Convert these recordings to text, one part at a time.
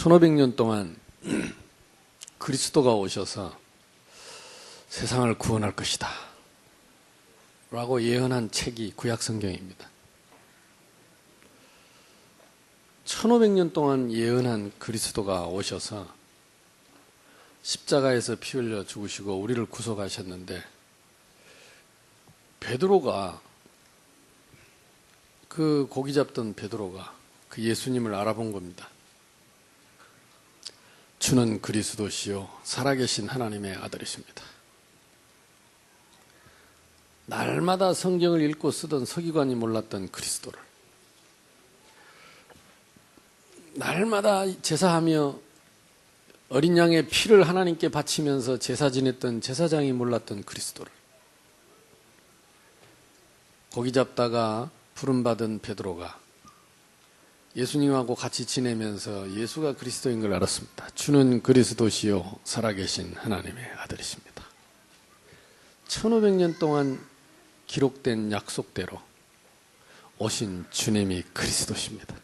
1500년 동안 그리스도가 오셔서 세상을 구원할 것이다 라고 예언한 책이 구약성경입니다. 1500년 동안 예언한 그리스도가 오셔서 십자가에서 피 흘려 죽으시고 우리를 구속하셨는데, 베드로가, 그 고기 잡던 베드로가 그 예수님을 알아본 겁니다. 주는 그리스도시요 살아계신 하나님의 아들이십니다. 날마다 성경을 읽고 쓰던 서기관이 몰랐던 그리스도를, 날마다 제사하며 어린 양의 피를 하나님께 바치면서 제사 지냈던 제사장이 몰랐던 그리스도를, 고기 잡다가 부름받은 베드로가 예수님하고 같이 지내면서 예수가 그리스도인 걸 알았습니다. 주는 그리스도시요 살아계신 하나님의 아들이십니다. 1500년 동안 기록된 약속대로 오신 주님이 그리스도십니다.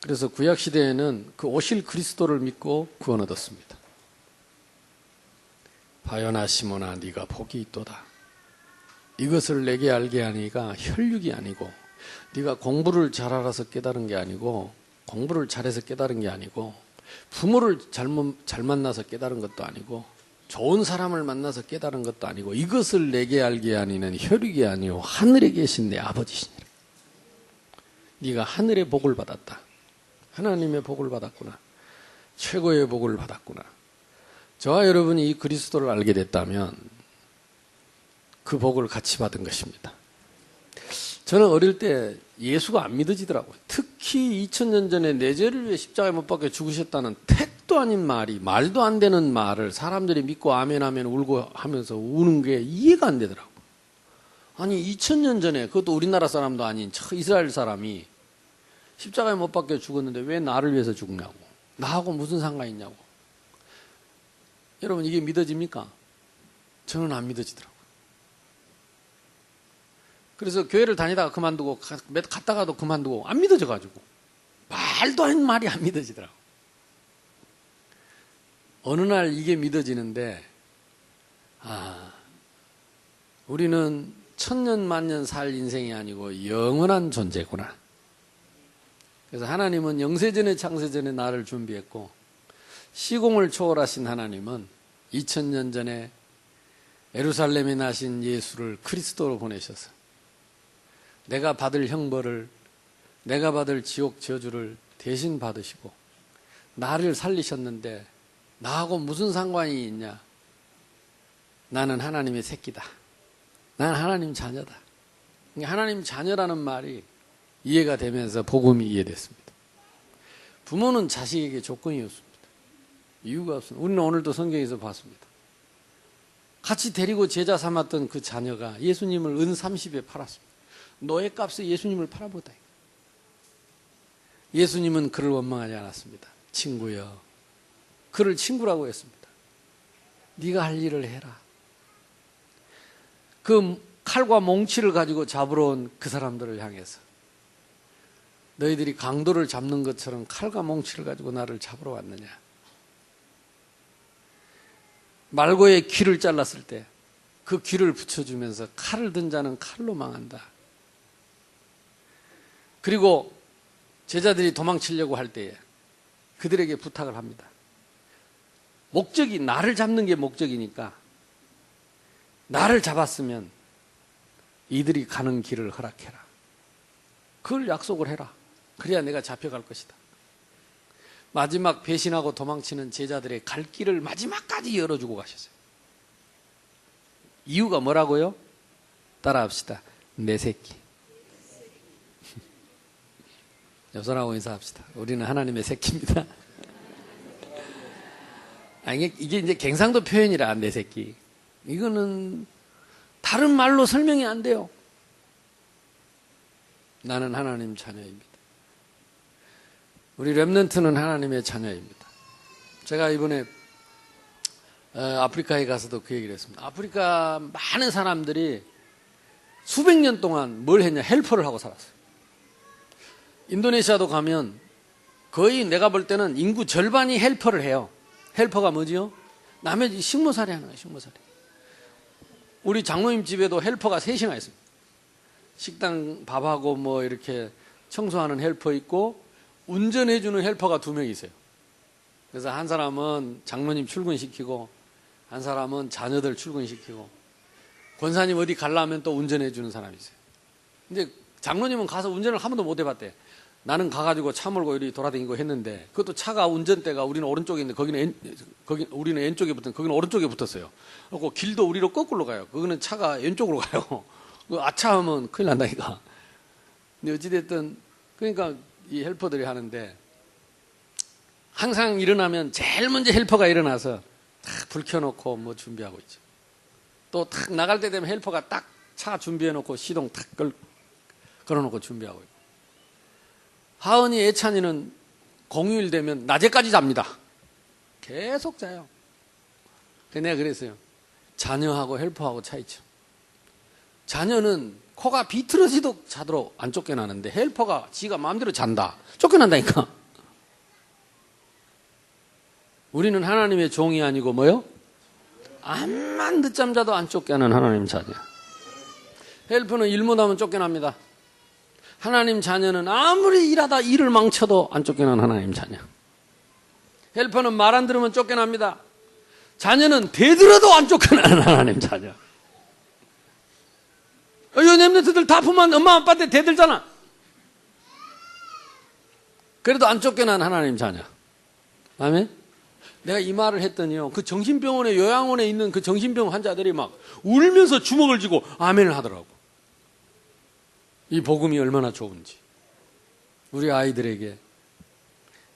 그래서 구약시대에는 그 오실 그리스도를 믿고 구원 얻었습니다. 바요나 시모나 네가 복이 있도다. 이것을 내게 알게 하니가 혈육이 아니고, 네가 공부를 잘 알아서 깨달은 게 아니고, 공부를 잘해서 깨달은 게 아니고, 부모를 잘 만나서 깨달은 것도 아니고, 좋은 사람을 만나서 깨달은 것도 아니고, 이것을 내게 알게 하니는 혈육이 아니오 하늘에 계신 내 아버지시니라. 네가 하늘의 복을 받았다. 하나님의 복을 받았구나. 최고의 복을 받았구나. 저와 여러분이 이 그리스도를 알게 됐다면 그 복을 같이 받은 것입니다. 저는 어릴 때 예수가 안 믿어지더라고요. 특히 2000년 전에 내 죄를 위해 십자가에 못 박혀 죽으셨다는 택도 아닌 말이, 말도 안 되는 말을 사람들이 믿고 아멘 하면 울고 하면서 우는 게 이해가 안 되더라고요. 아니 2000년 전에, 그것도 우리나라 사람도 아닌 이스라엘 사람이 십자가에 못 박혀 죽었는데 왜 나를 위해서 죽냐고, 나하고 무슨 상관이 있냐고. 여러분, 이게 믿어집니까? 저는 안 믿어지더라고요. 그래서 교회를 다니다가 그만두고, 갔다가도 그만두고, 안 믿어져가지고, 말도 안 되는 말이 안 믿어지더라고요. 어느 날 이게 믿어지는데, 우리는 천년 만년 살 인생이 아니고 영원한 존재구나. 그래서 하나님은 영세전에 창세전에 나를 준비했고, 시공을 초월하신 하나님은 2000년 전에 예루살렘에 나신 예수를 그리스도로 보내셔서 내가 받을 형벌을, 내가 받을 지옥 저주를 대신 받으시고 나를 살리셨는데 나하고 무슨 상관이 있냐? 나는 하나님의 새끼다. 나는 하나님 자녀다. 하나님 자녀라는 말이 이해가 되면서 복음이 이해됐습니다. 부모는 자식에게 조건이 없습니다. 이유가 없습니다. 우리는 오늘도 성경에서 봤습니다. 같이 데리고 제자 삼았던 그 자녀가 예수님을 은 30에 팔았습니다. 노예값에 예수님을 팔아보다. 예수님은 그를 원망하지 않았습니다. 친구여, 그를 친구라고 했습니다. 네가 할 일을 해라. 그 칼과 몽치를 가지고 잡으러 온 그 사람들을 향해서 너희들이 강도를 잡는 것처럼 칼과 몽치를 가지고 나를 잡으러 왔느냐. 말고의 귀를 잘랐을 때 그 귀를 붙여주면서 칼을 든 자는 칼로 망한다. 그리고 제자들이 도망치려고 할 때에 그들에게 부탁을 합니다. 목적이 나를 잡는 게 목적이니까 나를 잡았으면 이들이 가는 길을 허락해라. 그걸 약속을 해라. 그래야 내가 잡혀갈 것이다. 마지막 배신하고 도망치는 제자들의 갈 길을 마지막까지 열어주고 가셨어요. 이유가 뭐라고요? 따라합시다. 내 새끼. 여선하고 인사합시다. 우리는 하나님의 새끼입니다. 이게 이제 갱상도 표현이라, 내 새끼. 이거는 다른 말로 설명이 안 돼요. 나는 하나님 자녀입니다. 우리 렘넌트는 하나님의 자녀입니다. 제가 이번에 아프리카에 가서도 그 얘기를 했습니다. 아프리카 많은 사람들이 수백 년 동안 뭘 했냐? 헬퍼를 하고 살았어요. 인도네시아도 가면 거의 내가 볼 때는 인구 절반이 헬퍼를 해요. 헬퍼가 뭐지요? 남의 식모살이 하는 거예요. 식모살이. 우리 장로님 집에도 헬퍼가 셋이나 있습니다. 식당 밥하고 뭐 이렇게 청소하는 헬퍼 있고 운전해주는 헬퍼가 2명 있어요. 그래서 한 사람은 장로님 출근시키고 한 사람은 자녀들 출근시키고 권사님 어디 가려면 또 운전해주는 사람이 있어요. 근데 장로님은 가서 운전을 한 번도 못 해봤대. 나는 가가지고 차 몰고 이리 돌아다니고 했는데 그것도 차가 운전대가 우리는 오른쪽에 있는데 우리는 왼쪽에 붙은 거기는 오른쪽에 붙었어요. 그리고 길도 우리로 거꾸로 가요. 그거는 차가 왼쪽으로 가요. 아차하면 큰일 난다니까. 근데 어찌됐든 그러니까 이 헬퍼들이 하는데 항상 일어나면 제일 먼저 헬퍼가 일어나서 딱 불 켜놓고 뭐 준비하고 있죠. 또 딱 나갈 때 되면 헬퍼가 딱 차 준비해놓고 시동 탁 걸어놓고 준비하고 있고. 하은이 애찬이는 공휴일 되면 낮에까지 잡니다. 계속 자요. 내가 그랬어요. 자녀하고 헬퍼하고 차이죠. 자녀는 코가 비틀어지도 자도록 안 쫓겨나는데 헬퍼가 지가 마음대로 잔다. 쫓겨난다니까. 우리는 하나님의 종이 아니고 뭐요? 암만 늦잠 자도 안 쫓겨나는 하나님 자녀. 헬퍼는 일 못하면 쫓겨납니다. 하나님 자녀는 아무리 일하다 일을 망쳐도 안 쫓겨나는 하나님 자녀. 헬퍼는 말 안 들으면 쫓겨납니다. 자녀는 대들어도 안 쫓겨나는 하나님 자녀. 요즘들 다 보면 엄마 아빠한테 대들잖아. 그래도 안 쫓겨나는 하나님 자녀. 아멘? 내가 이 말을 했더니요, 그 정신병원에 요양원에 있는 그 정신병 환자들이 막 울면서 주먹을 쥐고 아멘을 하더라고. 이 복음이 얼마나 좋은지. 우리 아이들에게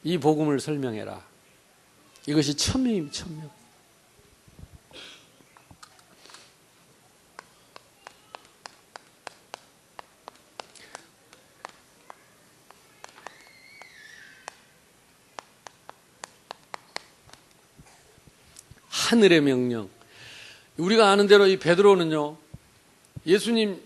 이 복음을 설명해라. 이것이 천명입니다. 천명. 하늘의 명령. 우리가 아는 대로 이 베드로는요, 예수님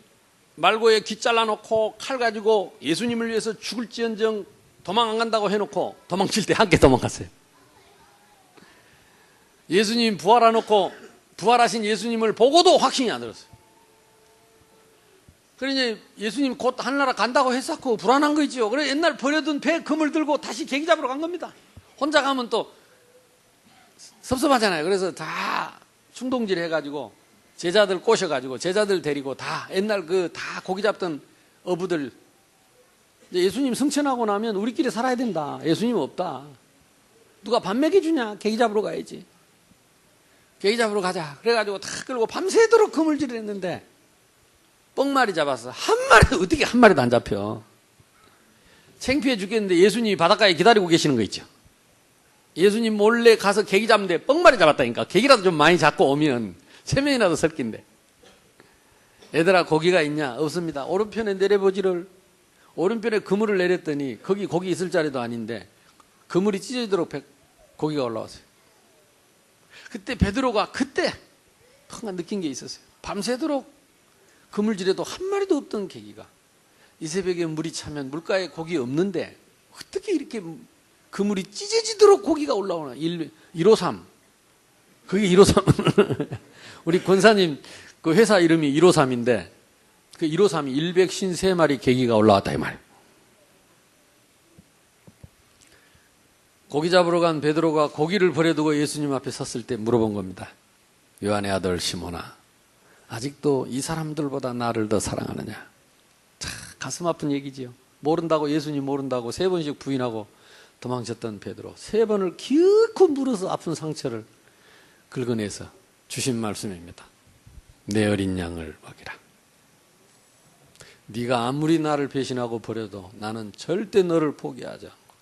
말고에 귀 잘라놓고 칼 가지고 예수님을 위해서 죽을지언정 도망 안 간다고 해놓고 도망칠 때 함께 도망갔어요. 예수님 부활해놓고 부활하신 예수님을 보고도 확신이 안 들었어요. 그러니 예수님 곧 하늘나라 간다고 했었고 불안한 거 있죠. 그래 옛날 버려둔 배 그물 들고 다시 계기 잡으러 간 겁니다. 혼자 가면 또 섭섭하잖아요. 그래서 다 충동질 해가지고 제자들 꼬셔가지고 제자들 데리고 다 옛날 그 다 고기 잡던 어부들 예수님 승천하고 나면 우리끼리 살아야 된다. 예수님 없다. 누가 밥 먹여주냐? 계기 잡으러 가야지. 계기 잡으러 가자. 그래가지고 다 끌고 밤새도록 그물질을 했는데 뻥마리 잡았어. 한 마리도 어떻게 한 마리도 안 잡혀. 창피해 죽겠는데 예수님이 바닷가에 기다리고 계시는 거 있죠. 예수님 몰래 가서 계기 잡는데 뻥마리 잡았다니까. 계기라도 좀 많이 잡고 오면 3명이라도 설낀데. 얘들아 고기가 있냐? 없습니다. 오른편에 내려보지를. 오른편에 그물을 내렸더니 거기 고기 있을 자리도 아닌데 그물이 찢어지도록 고기가 올라왔어요. 그때 베드로가 그때 뭔가 느낀 게 있었어요. 밤새도록 그물질에도 한 마리도 없던 계기가 이 새벽에 물이 차면 물가에 고기 없는데 어떻게 이렇게 그물이 찢어지도록 고기가 올라오나. 153. 그게 153. 우리 권사님 그 회사 이름이 153인데 그 153이 153마리 계기가 올라왔다 이 말. 고기 잡으러 간 베드로가 고기를 버려두고 예수님 앞에 섰을 때 물어본 겁니다. 요한의 아들 시몬아, 아직도 이 사람들보다 나를 더 사랑하느냐? 참 가슴 아픈 얘기지요. 모른다고, 예수님 모른다고 3번씩 부인하고 도망쳤던 베드로, 3번을 기어코 물어서 아픈 상처를 긁어내서 주신 말씀입니다. 내 어린 양을 먹이라. 네가 아무리 나를 배신하고 버려도 나는 절대 너를 포기하지 않고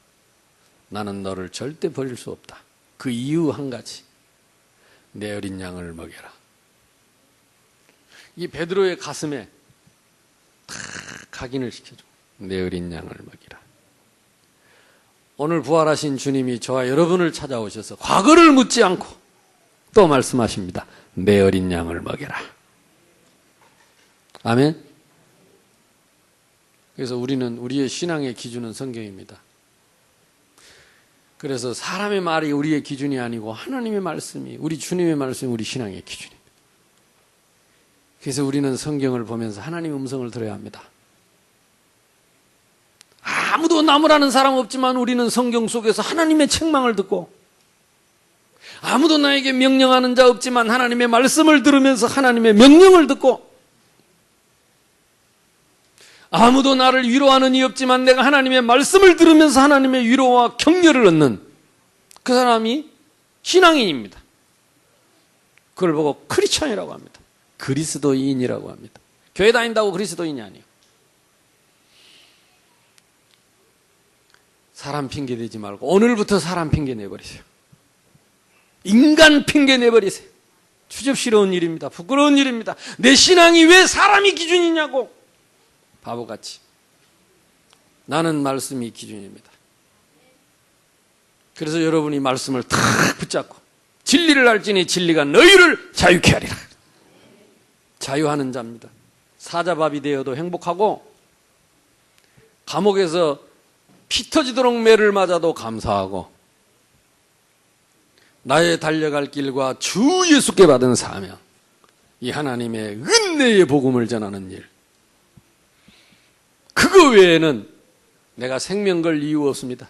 나는 너를 절대 버릴 수 없다. 그 이유 한 가지. 내 어린 양을 먹여라. 이 베드로의 가슴에 다 각인을 시켜줘. 내 어린 양을 먹이라. 오늘 부활하신 주님이 저와 여러분을 찾아오셔서 과거를 묻지 않고 또 말씀하십니다. 내 어린 양을 먹여라. 아멘. 그래서 우리의 신앙의 기준은 성경입니다. 그래서 사람의 말이 우리의 기준이 아니고 하나님의 말씀이, 우리 주님의 말씀이 우리 신앙의 기준입니다. 그래서 우리는 성경을 보면서 하나님의 음성을 들어야 합니다. 아무도 나무라는 사람 없지만 우리는 성경 속에서 하나님의 책망을 듣고, 아무도 나에게 명령하는 자 없지만 하나님의 말씀을 들으면서 하나님의 명령을 듣고, 아무도 나를 위로하는 이 없지만 내가 하나님의 말씀을 들으면서 하나님의 위로와 격려를 얻는 그 사람이 신앙인입니다. 그걸 보고 크리스찬이라고 합니다. 그리스도인이라고 합니다. 교회 다닌다고 그리스도인이 아니에요. 사람 핑계 대지 말고 오늘부터 사람 핑계 내버리세요. 인간 핑계 내버리세요. 추접스러운 일입니다. 부끄러운 일입니다. 내 신앙이 왜 사람이 기준이냐고. 바보같이. 나는 말씀이 기준입니다. 그래서 여러분이 말씀을 탁 붙잡고 진리를 알지니 진리가 너희를 자유케 하리라. 자유하는 자입니다. 사자밥이 되어도 행복하고, 감옥에서 피 터지도록 매를 맞아도 감사하고, 나의 달려갈 길과 주 예수께 받은 사명, 이 하나님의 은혜의 복음을 전하는 일, 그거 외에는 내가 생명 걸 이유 없습니다.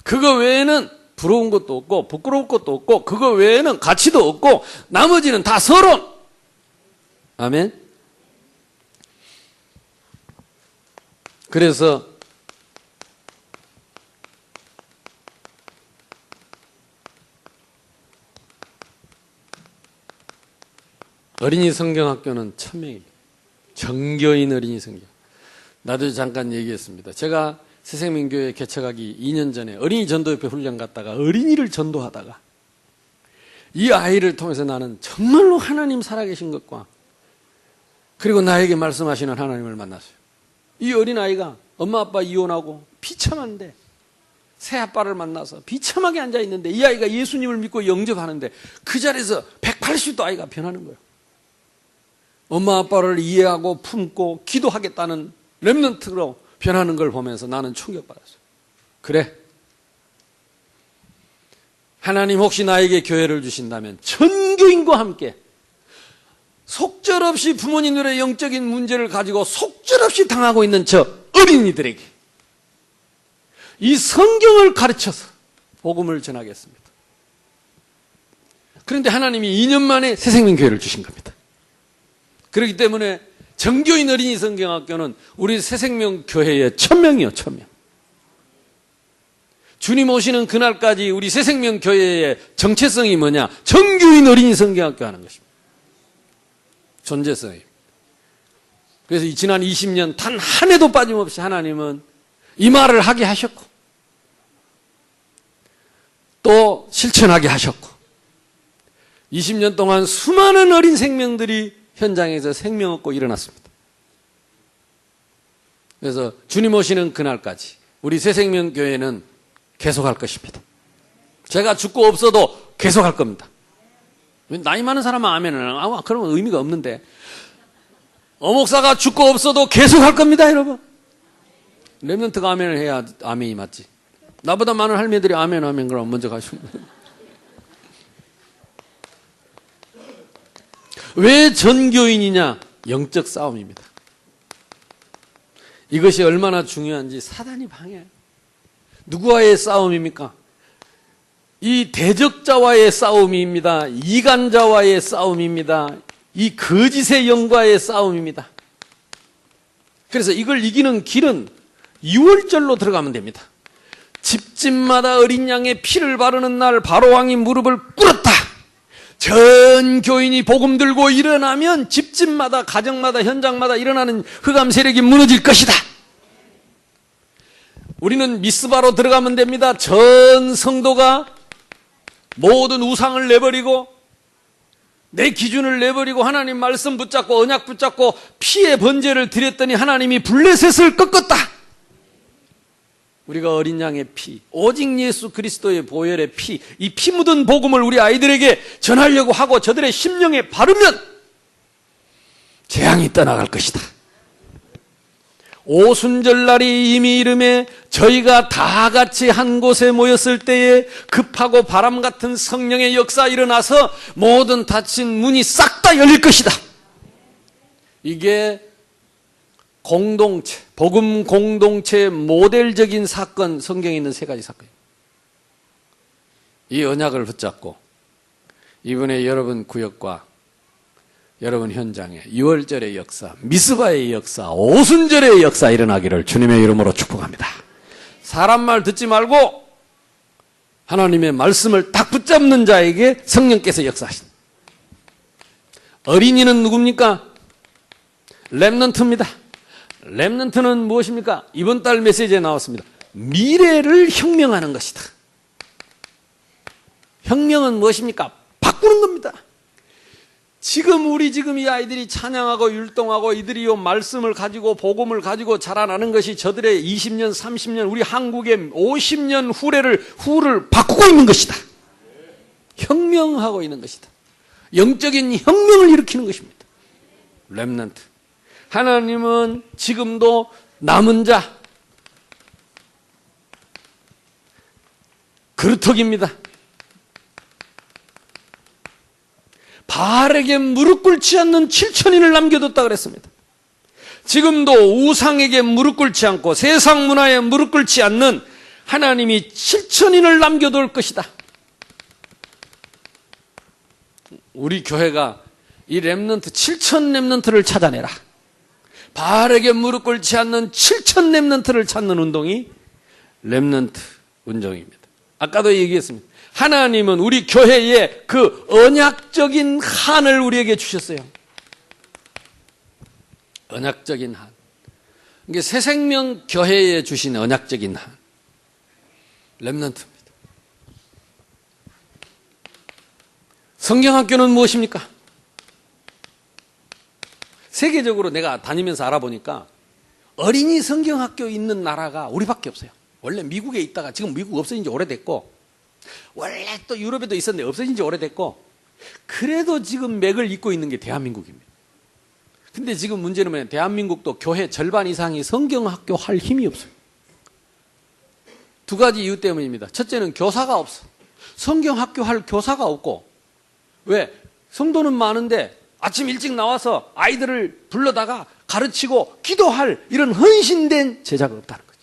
그거 외에는 부러운 것도 없고 부끄러울 것도 없고, 그거 외에는 가치도 없고, 나머지는 다 서론. 아멘. 그래서 어린이 성경학교는 1000명입니다. 정교인 어린이 성경. 나도 잠깐 얘기했습니다. 제가 새생명교회 개척하기 2년 전에 어린이 전도협회 훈련 갔다가 어린이를 전도하다가 이 아이를 통해서 나는 정말로 하나님 살아계신 것과, 그리고 나에게 말씀하시는 하나님을 만났어요. 이 어린아이가 엄마 아빠 이혼하고 비참한데 새 아빠를 만나서 비참하게 앉아있는데, 이 아이가 예수님을 믿고 영접하는데 그 자리에서 180도 아이가 변하는 거예요. 엄마 아빠를 이해하고 품고 기도하겠다는 렘넌트로 변하는 걸 보면서 나는 충격받았어요. 그래, 하나님 혹시 나에게 교회를 주신다면 전교인과 함께 속절없이 부모님들의 영적인 문제를 가지고 속절없이 당하고 있는 저 어린이들에게 이 성경을 가르쳐서 복음을 전하겠습니다. 그런데 하나님이 2년 만에 새생명교회를 주신 겁니다. 그렇기 때문에 정교인 어린이 성경학교는 우리 새생명교회의 1000명이요, 1000명. 주님 오시는 그날까지 우리 새생명교회의 정체성이 뭐냐? 정교인 어린이 성경학교 하는 것입니다. 존재성이. 그래서 지난 20년 단 한 해도 빠짐없이 하나님은 이 말을 하게 하셨고, 또 실천하게 하셨고, 20년 동안 수많은 어린 생명들이 현장에서 생명 얻고 일어났습니다. 그래서 주님 오시는 그날까지 우리 새생명교회는 계속할 것입니다. 제가 죽고 없어도 계속할 겁니다. 나이 많은 사람은 아멘을 안 하고 그러면 의미가 없는데, 어목사가 죽고 없어도 계속할 겁니다, 여러분. 렘넌트가 아멘을 해야 아멘이 맞지. 나보다 많은 할매들이 아멘 하면 그럼 먼저 가시면. 왜 전교인이냐? 영적 싸움입니다. 이것이 얼마나 중요한지 사단이 방해해요. 누구와의 싸움입니까? 이 대적자와의 싸움입니다. 이간자와의 싸움입니다. 이 거짓의 영과의 싸움입니다. 그래서 이걸 이기는 길은 6월절로 들어가면 됩니다. 집집마다 어린 양의 피를 바르는 날 바로왕이 무릎을 꿇었다. 전 교인이 복음 들고 일어나면 집집마다, 가정마다, 현장마다 일어나는 흑암 세력이 무너질 것이다. 우리는 미스바로 들어가면 됩니다. 전 성도가 모든 우상을 내버리고 내 기준을 내버리고 하나님 말씀 붙잡고 언약 붙잡고 피의 번제를 드렸더니 하나님이 블레셋을 꺾었다. 우리가 어린 양의 피, 오직 예수 그리스도의 보혈의 피, 이 피 묻은 복음을 우리 아이들에게 전하려고 하고 저들의 심령에 바르면 재앙이 떠나갈 것이다. 오순절날이 이미 이름에 저희가 다 같이 한 곳에 모였을 때에 급하고 바람 같은 성령의 역사 일어나서 모든 닫힌 문이 싹 다 열릴 것이다. 이게 공동체, 복음 공동체의 모델적인 사건, 성경에 있는 세 가지 사건입니다. 이 언약을 붙잡고 이번에 여러분 구역과 여러분 현장에 6월절의 역사, 미스바의 역사, 오순절의 역사 일어나기를 주님의 이름으로 축복합니다. 사람 말 듣지 말고 하나님의 말씀을 딱 붙잡는 자에게 성령께서 역사하신다. 어린이는 누굽니까? 렘넌트입니다. 렘넌트는 무엇입니까? 이번 달 메시지에 나왔습니다. 미래를 혁명하는 것이다. 혁명은 무엇입니까? 바꾸는 겁니다. 지금 이 아이들이 찬양하고 율동하고 이들이 이 말씀을 가지고 복음을 가지고 자라나는 것이 저들의 20년, 30년, 우리 한국의 50년 후를 바꾸고 있는 것이다. 혁명하고 있는 것이다. 영적인 혁명을 일으키는 것입니다. 렘넌트. 하나님은 지금도 남은 자, 그루터기입니다. 바알에게 무릎 꿇지 않는 7천인을 남겨뒀다 그랬습니다. 지금도 우상에게 무릎 꿇지 않고 세상 문화에 무릎 꿇지 않는 하나님이 7천인을 남겨둘 것이다. 우리 교회가 이 렘넌트 7천 렘넌트를 찾아내라. 바알에게 무릎 꿇지 않는 7천 렘넌트를 찾는 운동이 렘넌트 운동입니다. 아까도 얘기했습니다. 하나님은 우리 교회에 그 언약적인 한을 우리에게 주셨어요. 언약적인 한. 이게 새생명 교회에 주신 언약적인 한. 렘넌트입니다. 성경학교는 무엇입니까? 세계적으로 내가 다니면서 알아보니까 어린이 성경학교 있는 나라가 우리밖에 없어요. 원래 미국에 있다가 지금 미국 없어진 지 오래됐고, 원래 또 유럽에도 있었는데 없어진 지 오래됐고, 그래도 지금 맥을 잇고 있는 게 대한민국입니다. 근데 지금 문제는 뭐냐면 대한민국도 교회 절반 이상이 성경학교 할 힘이 없어요. 두 가지 이유 때문입니다. 첫째는 교사가 없어. 성경학교 할 교사가 없고, 왜? 성도는 많은데 아침 일찍 나와서 아이들을 불러다가 가르치고 기도할 이런 헌신된 제자가 없다는 거죠.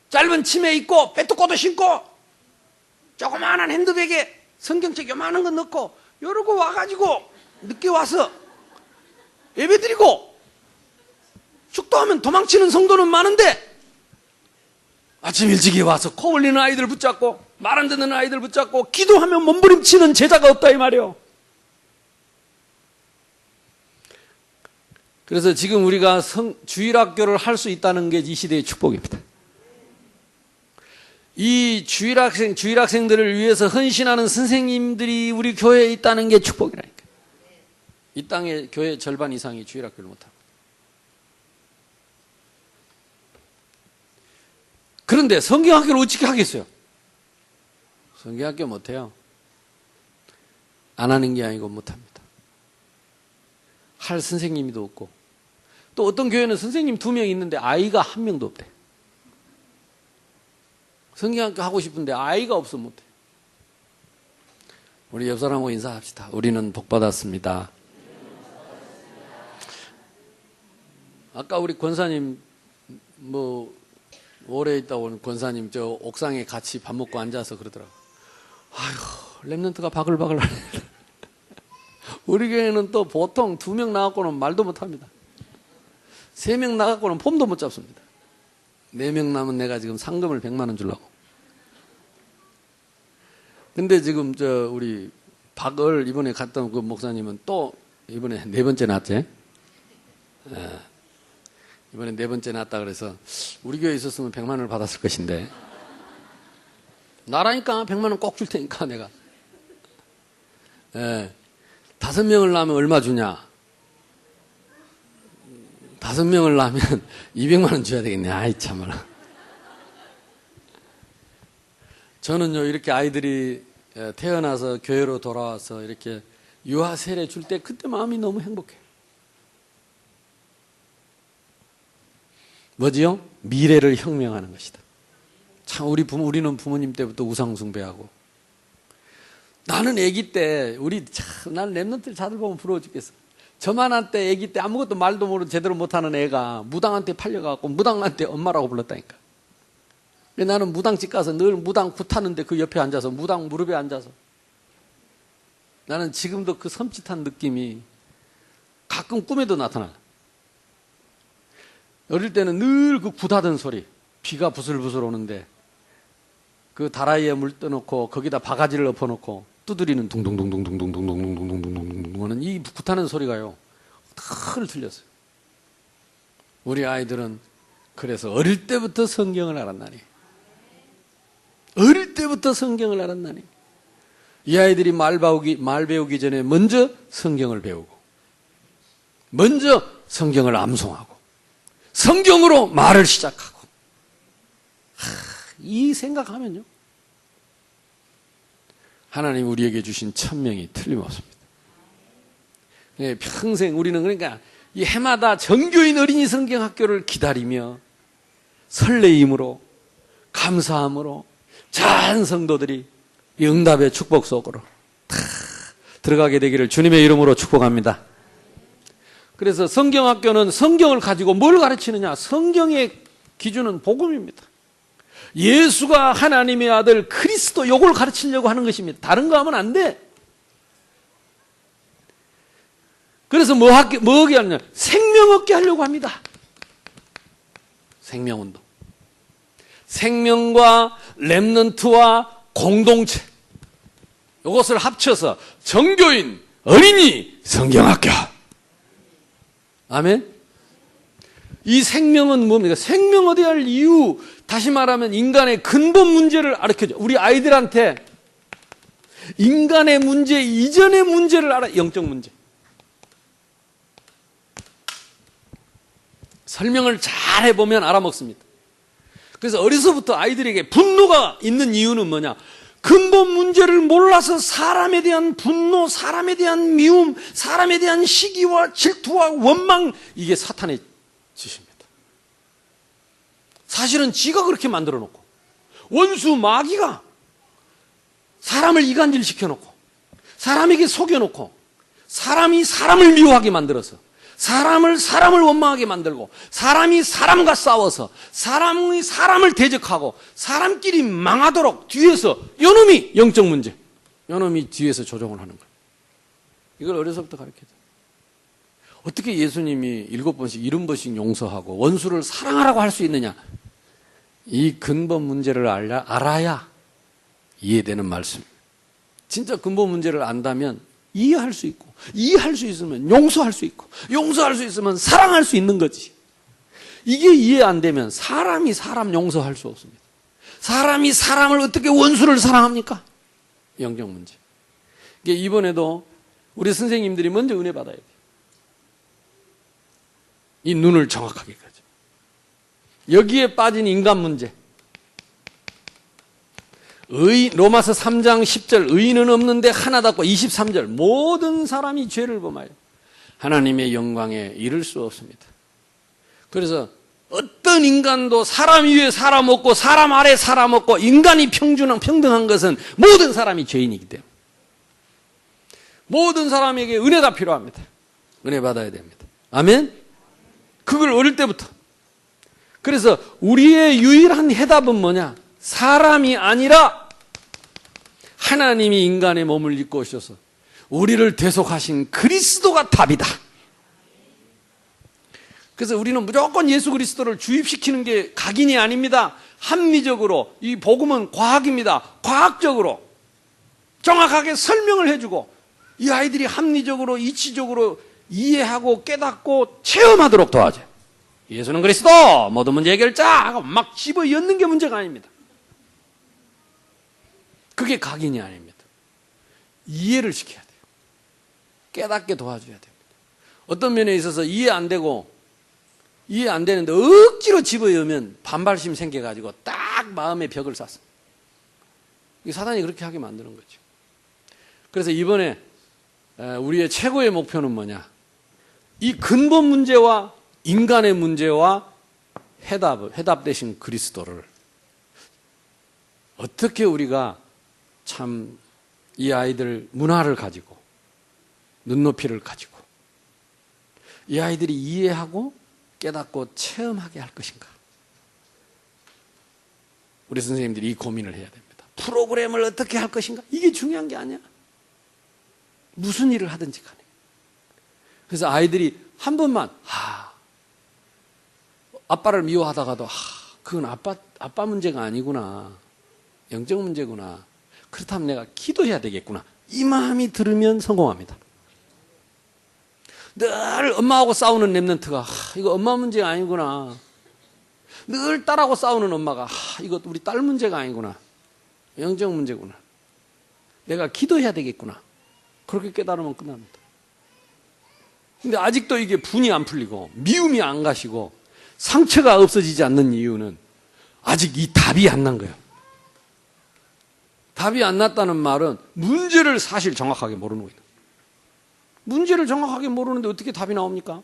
짧은 치마 입고 빼뚜꼬도 신고 조그마한 핸드백에 성경책 요만한 거 넣고 이러고 와가지고 늦게 와서 예배드리고 축도하면 도망치는 성도는 많은데 아침 일찍이 와서 코 올리는 아이들 붙잡고 말 안 듣는 아이들 붙잡고 기도하면 몸부림치는 제자가 없다 이 말이에요. 그래서 지금 우리가 주일학교를 할 수 있다는 게 이 시대의 축복입니다. 이 주일학생들을 위해서 헌신하는 선생님들이 우리 교회에 있다는 게 축복이라니까요. 이 땅의 교회 절반 이상이 주일학교를 못하고. 그런데 성경학교를 어떻게 하겠어요? 성경학교 못해요. 안 하는 게 아니고 못합니다. 할 선생님도 없고, 또 어떤 교회는 선생님 2명 있는데 아이가 1명도 없대. 성경학교 하고 싶은데 아이가 없어 못해. 우리 옆 사람하고 인사합시다. 우리는 복받았습니다. 아까 우리 권사님 오래 있다 온 권사님 저 옥상에 같이 밥 먹고 앉아서 그러더라고. 아휴, 렘넌트가 바글바글 하네. 우리 교회는 또 보통 2명 나갖고는 말도 못합니다. 3명 나갖고는 폼도 못 잡습니다. 4명 남은 내가 지금 상금을 100만 원 주려고. 근데 지금 우리 박을 이번에 갔던 그 목사님은 또 이번에 4번째 났지? 이번에 4번째 났다 그래서 우리 교회에 있었으면 100만 원을 받았을 것인데, 나라니까 100만 원 꼭 줄 테니까 내가. 5명을 낳으면 얼마 주냐? 5명을 낳으면 200만 원 줘야 되겠네. 아이 참아라. 저는요 이렇게 아이들이 태어나서 교회로 돌아와서 이렇게 유아 세례 줄 때 그때 마음이 너무 행복해요. 뭐지요? 미래를 혁명하는 것이다. 참 우리는 부모님 때부터 우상 숭배하고, 나는 아기 때 나는 랩런트를 자들 보면 부러워 죽겠어. 저만한 때 아기 때 아무것도 말도 모르고 제대로 못하는 애가 무당한테 팔려가고 무당한테 엄마라고 불렀다니까. 나는 무당집 가서 늘 무당 굿하는데 그 옆에 앉아서, 무당 무릎에 앉아서, 나는 지금도 그 섬찟한 느낌이 가끔 꿈에도 나타나. 어릴 때는 늘 그 굿하던 소리, 비가 부슬부슬 오는데 그 다라이에 물 떠놓고 거기다 바가지를 엎어놓고 두드리는 둥둥둥둥둥둥둥둥둥둥둥둥둥 하는 이 굿하는 소리가요, 늘 들렸어요. 우리 아이들은 그래서 어릴 때부터 성경을 알았나니, 어릴 때부터 성경을 알았나니, 이 아이들이 말 배우기 전에 먼저 성경을 배우고, 먼저 성경을 암송하고, 성경으로 말을 시작하고, 이 생각하면요, 하나님 우리에게 주신 천명이 틀림없습니다. 예, 평생 우리는 그러니까 이 해마다 정교인 어린이 성경학교를 기다리며 설레임으로, 감사함으로 전 성도들이 이 응답의 축복 속으로 다 들어가게 되기를 주님의 이름으로 축복합니다. 그래서 성경학교는 성경을 가지고 뭘 가르치느냐? 성경의 기준은 복음입니다. 예수가 하나님의 아들 그리스도, 요걸 가르치려고 하는 것입니다. 다른 거 하면 안 돼. 그래서 뭐 하게 하느냐? 생명 얻게 하려고 합니다. 생명운동. 생명과 렘넌트와 공동체, 이것을 합쳐서 정교인 어린이 성경학교. 아멘. 이 생명은 뭡니까? 생명 얻어야 할 이유, 다시 말하면 인간의 근본 문제를 가르쳐줘. 우리 아이들한테 인간의 문제 이전의 문제를 알아. 영적 문제. 설명을 잘 해보면 알아먹습니다. 그래서 어려서부터 아이들에게 분노가 있는 이유는 뭐냐? 근본 문제를 몰라서 사람에 대한 분노, 사람에 대한 미움, 사람에 대한 시기와 질투와 원망, 이게 사탄의 짓입니다. 사실은 지가 그렇게 만들어 놓고, 원수 마귀가 사람을 이간질 시켜놓고, 사람에게 속여놓고, 사람이 사람을 미워하게 만들어서, 사람을 원망하게 만들고, 사람이 사람과 싸워서 사람이 사람을 대적하고 사람끼리 망하도록 뒤에서 요놈이, 영적 문제, 요놈이 뒤에서 조종을 하는 거예요. 이걸 어려서부터 가르쳐줘요. 어떻게 예수님이 7번씩 70번씩 용서하고 원수를 사랑하라고 할 수 있느냐? 이 근본 문제를 알아야 이해되는 말씀. 진짜 근본 문제를 안다면 이해할 수 있고, 이해할 수 있으면 용서할 수 있고, 용서할 수 있으면 사랑할 수 있는 거지. 이게 이해 안 되면 사람이 사람 용서할 수 없습니다. 사람이 사람을 어떻게 원수를 사랑합니까? 영적 문제. 이번에도 우리 선생님들이 먼저 은혜 받아야 돼요. 이 눈을 정확하게 가져. 여기에 빠진 인간 문제. 로마서 3장 10절, 의인은 없는데 하나답고, 23절, 모든 사람이 죄를 범하여 하나님의 영광에 이를 수 없습니다. 그래서 어떤 인간도 사람 위에 사람 없고 사람 아래 사람 없고 인간이 평등한 것은 모든 사람이 죄인이기 때문에 모든 사람에게 은혜가 필요합니다. 은혜 받아야 됩니다. 아멘? 그걸 어릴 때부터. 그래서 우리의 유일한 해답은 뭐냐? 사람이 아니라 하나님이 인간의 몸을 입고 오셔서 우리를 대속하신 그리스도가 답이다. 그래서 우리는 무조건 예수 그리스도를 주입시키는 게 각인이 아닙니다. 합리적으로, 이 복음은 과학입니다. 과학적으로 정확하게 설명을 해주고 이 아이들이 합리적으로, 이치적으로 이해하고 깨닫고 체험하도록 도와줘요. 예수는 그리스도, 모든 문제 해결자 하고 막 집어 넣는 게 문제가 아닙니다. 그게 각인이 아닙니다. 이해를 시켜야 돼요. 깨닫게 도와줘야 됩니다. 어떤 면에 있어서 이해 안 되고, 이해 안 되는데 억지로 집어넣으면 반발심 생겨가지고 딱 마음의 벽을 쌓습니다. 사단이 그렇게 하게 만드는 거죠. 그래서 이번에 우리의 최고의 목표는 뭐냐? 이 근본 문제와 인간의 문제와 해답 대신 그리스도를 어떻게 우리가 참 이 아이들 문화를 가지고 눈높이를 가지고 이 아이들이 이해하고 깨닫고 체험하게 할 것인가? 우리 선생님들이 이 고민을 해야 됩니다. 프로그램을 어떻게 할 것인가? 이게 중요한 게 아니야. 무슨 일을 하든지 간에. 그래서 아이들이 한 번만 아빠를 미워하다가도 그건 아빠 문제가 아니구나. 영적 문제구나. 그렇다면 내가 기도해야 되겠구나. 이 마음이 들으면 성공합니다. 늘 엄마하고 싸우는 랩런트가 이거 엄마 문제가 아니구나. 늘 딸하고 싸우는 엄마가 이거 우리 딸 문제가 아니구나. 영적 문제구나. 내가 기도해야 되겠구나. 그렇게 깨달으면 끝납니다. 근데 아직도 이게 분이 안 풀리고 미움이 안 가시고 상처가 없어지지 않는 이유는 아직 이 답이 안 난 거예요. 답이 안 났다는 말은 문제를 사실 정확하게 모르는 거예요. 문제를 정확하게 모르는데 어떻게 답이 나옵니까?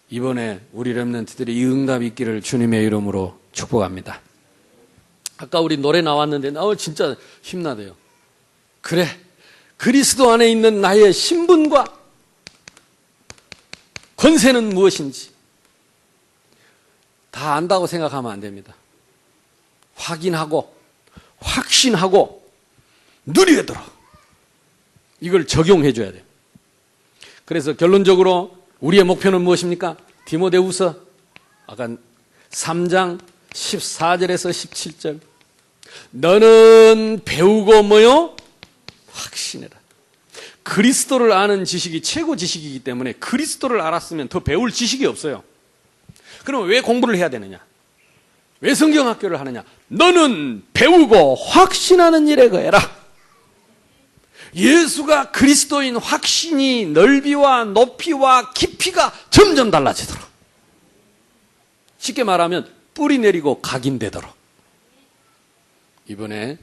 이번에 우리 렘넌트들이 이 응답이 있기를 주님의 이름으로 축복합니다. 아까 우리 노래 나왔는데 진짜 힘나대요. 그래, 그리스도 안에 있는 나의 신분과 권세는 무엇인지 다 안다고 생각하면 안 됩니다. 확인하고 확신하고 누리게 들어. 이걸 적용해 줘야 돼요. 그래서 결론적으로 우리의 목표는 무엇입니까? 디모데후서 아까 3장 14절에서 17절 너는 배우고 뭐요? 확신해라. 그리스도를 아는 지식이 최고 지식이기 때문에 그리스도를 알았으면 더 배울 지식이 없어요. 그럼 왜 공부를 해야 되느냐? 왜 성경학교를 하느냐? 너는 배우고 확신하는 일에 거해라. 예수가 그리스도인 확신이 넓이와 높이와 깊이가 점점 달라지도록. 쉽게 말하면 뿌리 내리고 각인되도록. 이번에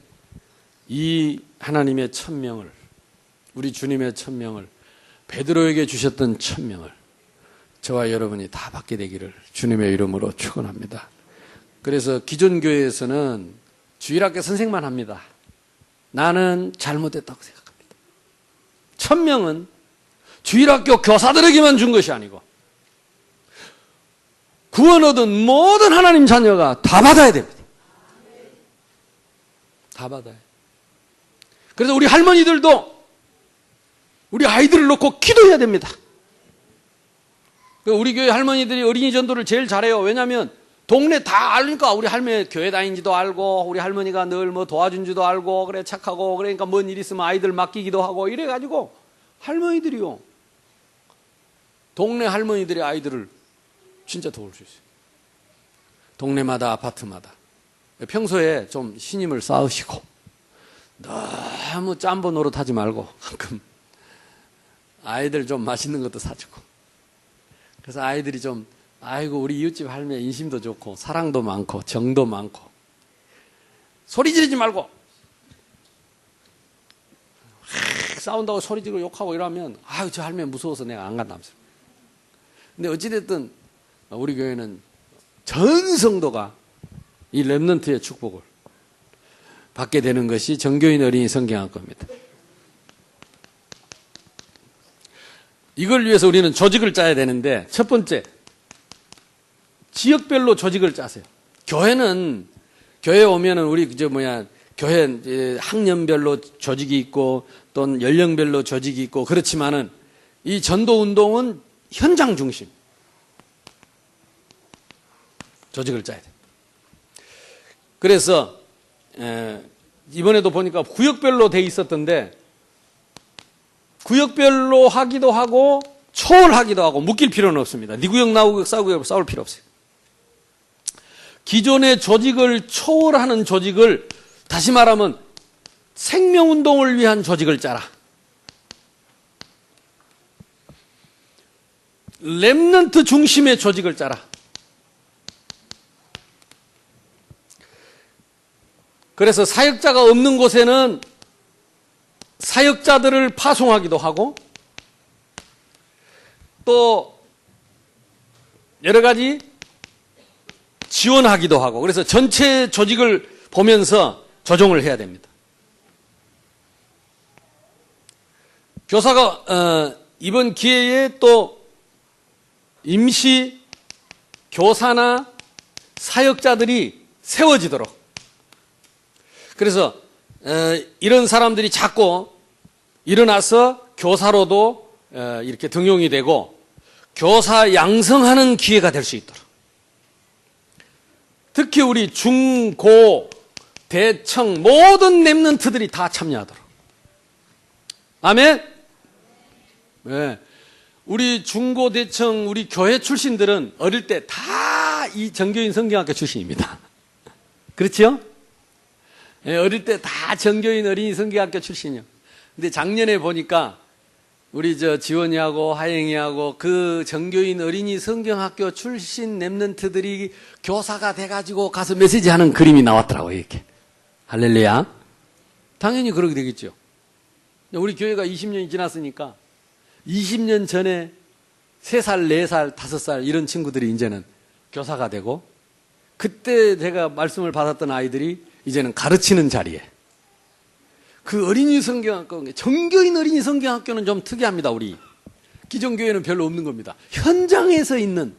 이 하나님의 천명을, 우리 주님의 천명을, 베드로에게 주셨던 천명을 저와 여러분이 다 받게 되기를 주님의 이름으로 축원합니다. 그래서 기존 교회에서는 주일학교 선생만 합니다. 나는 잘못했다고 생각합니다. 천명은 주일학교 교사들에게만 준 것이 아니고 구원 얻은 모든 하나님 자녀가 다 받아야 됩니다. 다 받아요. 그래서 우리 할머니들도 우리 아이들을 놓고 기도해야 됩니다. 우리 교회 할머니들이 어린이 전도를 제일 잘해요. 왜냐하면 동네 다 알니까 우리 할머니 교회 다니는지도 알고 우리 할머니가 늘 뭐 도와준지도 알고 그래 착하고 그러니까 뭔 일 있으면 아이들 맡기기도 하고 이래가지고 할머니들이요. 동네 할머니들이 아이들을 진짜 도울 수 있어요. 동네마다 아파트마다. 평소에 좀 신임을 쌓으시고 너무 짬보 노릇하지 말고 가끔 아이들 좀 맛있는 것도 사주고 그래서 아이들이 좀 아이고 우리 이웃집 할매 인심도 좋고 사랑도 많고 정도 많고 소리 지르지 말고 싸운다고 소리 지르고 욕하고 이러면 아유 저 할매 무서워서 내가 안 간다면서. 근데 어찌됐든 우리 교회는 전 성도가 이 렘넌트의 축복을 받게 되는 것이 정교인 어린이 성경학교입니다. 이걸 위해서 우리는 조직을 짜야 되는데 첫 번째 지역별로 조직을 짜세요. 교회에 오면은 우리 교회 학년별로 조직이 있고 또는 연령별로 조직이 있고 그렇지만은 이 전도 운동은 현장 중심 조직을 짜야 돼. 그래서 이번에도 보니까 구역별로 돼 있었던데 구역별로 하기도 하고 초월하기도 하고 묶일 필요는 없습니다. 네 구역 나 구역 싸울 필요 없어요. 기존의 조직을 초월하는 조직을 다시 말하면 생명운동을 위한 조직을 짜라. 렘넌트 중심의 조직을 짜라. 그래서 사역자가 없는 곳에는 사역자들을 파송하기도 하고 또 여러 가지 지원하기도 하고, 그래서 전체 조직을 보면서 조정을 해야 됩니다. 교사가 이번 기회에 또 임시 교사나 사역자들이 세워지도록, 그래서 이런 사람들이 자꾸 일어나서 교사로도 이렇게 등용이 되고 교사 양성하는 기회가 될 수 있도록, 특히 우리 중, 고, 대청 모든 랩런트들이 다 참여하도록. 아멘. 네. 우리 중고, 대청, 우리 교회 출신들은 어릴 때 다 이 정교인 성경학교 출신입니다. 그렇죠? 네, 어릴 때 다 정교인 어린이 성경학교 출신이요. 근데 작년에 보니까 우리 지원이하고 하영이하고 그 정교인 어린이 성경학교 출신 랩런트들이 교사가 돼가지고 가서 메시지 하는 그림이 나왔더라고요, 이렇게. 할렐루야. 당연히 그렇게 되겠죠. 우리 교회가 20년이 지났으니까 20년 전에 3살, 4살, 5살 이런 친구들이 이제는 교사가 되고, 그때 제가 말씀을 받았던 아이들이 이제는 가르치는 자리에, 그 어린이 성경학교, 정교인 어린이 성경학교는 좀 특이합니다. 우리 기존교회는 별로 없는 겁니다. 현장에서 있는,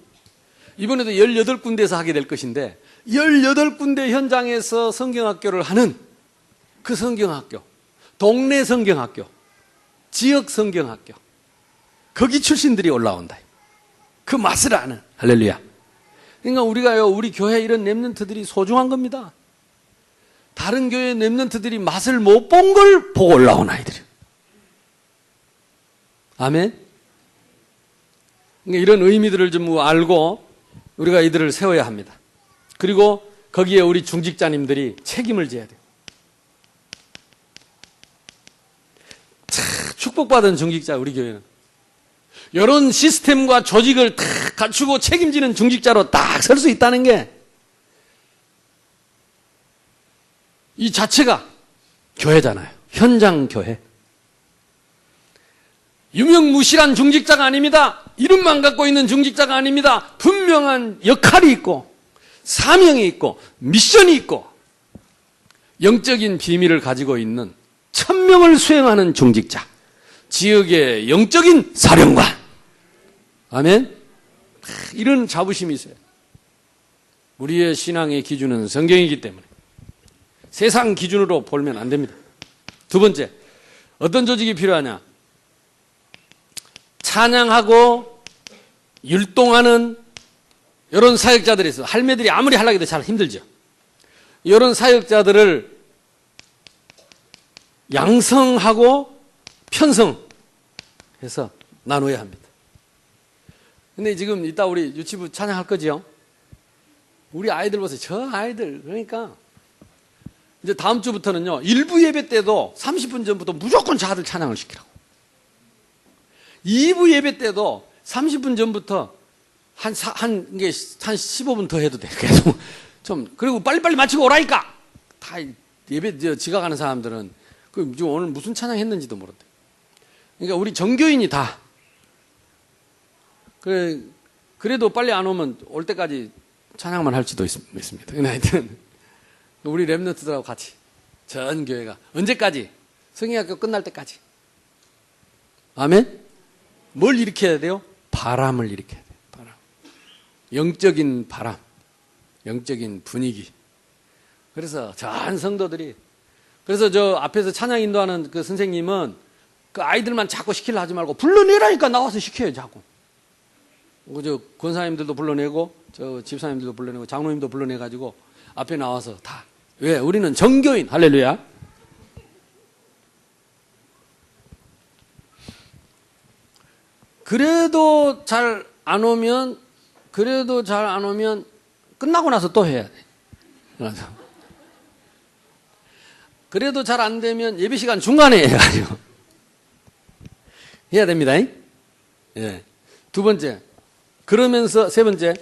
이번에도 18군데에서 하게 될 것인데 18군데 현장에서 성경학교를 하는 그 성경학교, 동네 성경학교, 지역 성경학교, 거기 출신들이 올라온다. 그 맛을 아는. 할렐루야. 그러니까 우리가요, 우리 교회 이런 랩런트들이 소중한 겁니다. 다른 교회 랩런트들이 맛을 못 본 걸 보고 올라온 아이들이에요. 아멘. 그러니까 이런 의미들을 좀 알고 우리가 이들을 세워야 합니다. 그리고 거기에 우리 중직자님들이 책임을 져야 돼요. 참 축복받은 중직자, 우리 교회는 이런 시스템과 조직을 딱 갖추고 책임지는 중직자로 딱 설 수 있다는 게, 이 자체가 교회잖아요. 현장 교회. 유명무실한 중직자가 아닙니다. 이름만 갖고 있는 중직자가 아닙니다. 분명한 역할이 있고 사명이 있고 미션이 있고 영적인 비밀을 가지고 있는 천명을 수행하는 중직자, 지역의 영적인 사령관. 아멘. 이런 자부심이 있어요. 우리의 신앙의 기준은 성경이기 때문에 세상 기준으로 보면 안 됩니다. 두 번째, 어떤 조직이 필요하냐? 찬양하고 율동하는 이런 사역자들이 있어요. 할매들이 아무리 하려고 해도 잘 힘들죠. 이런 사역자들을 양성하고 편성해서 나눠야 합니다. 근데 지금 이따 우리 유치부 찬양할 거지요? 우리 아이들 보세요. 저 아이들. 그러니까 이제 다음 주부터는요, 일부 예배 때도 30분 전부터 무조건 자들 찬양을 시키라고. 2부 예배 때도 30분 전부터 한 15분 더 해도 돼. 계속 그리고 빨리빨리 마치고 오라니까! 다 예배 지각하는 사람들은 지금 오늘 무슨 찬양 했는지도 모른대. 그러니까 우리 정교인이 다. 그래도 빨리 안 오면 올 때까지 찬양만 할지도 있습니다. 근데 하여튼, 우리 랩런트들하고 같이 전 교회가 언제까지? 성경학교 끝날 때까지. 아멘? 뭘 일으켜야 돼요? 바람을 일으켜야 돼요. 바람. 영적인 바람, 영적인 분위기. 그래서 전 성도들이, 그래서 저 앞에서 찬양 인도하는 그 선생님은 그 아이들만 자꾸 시키려 하지 말고 불러내라니까 나와서 시켜요, 자꾸. 저 권사님들도 불러내고 저 집사님들도 불러내고 장로님도 불러내가지고 앞에 나와서 다. 왜? 우리는 정교인. 할렐루야. 그래도 잘 안 오면 끝나고 나서 또 해야 돼. 그래도 잘 안 되면 예배 시간 중간에 해가지고 해야 됩니다. 예. 두 번째, 그러면서 세 번째,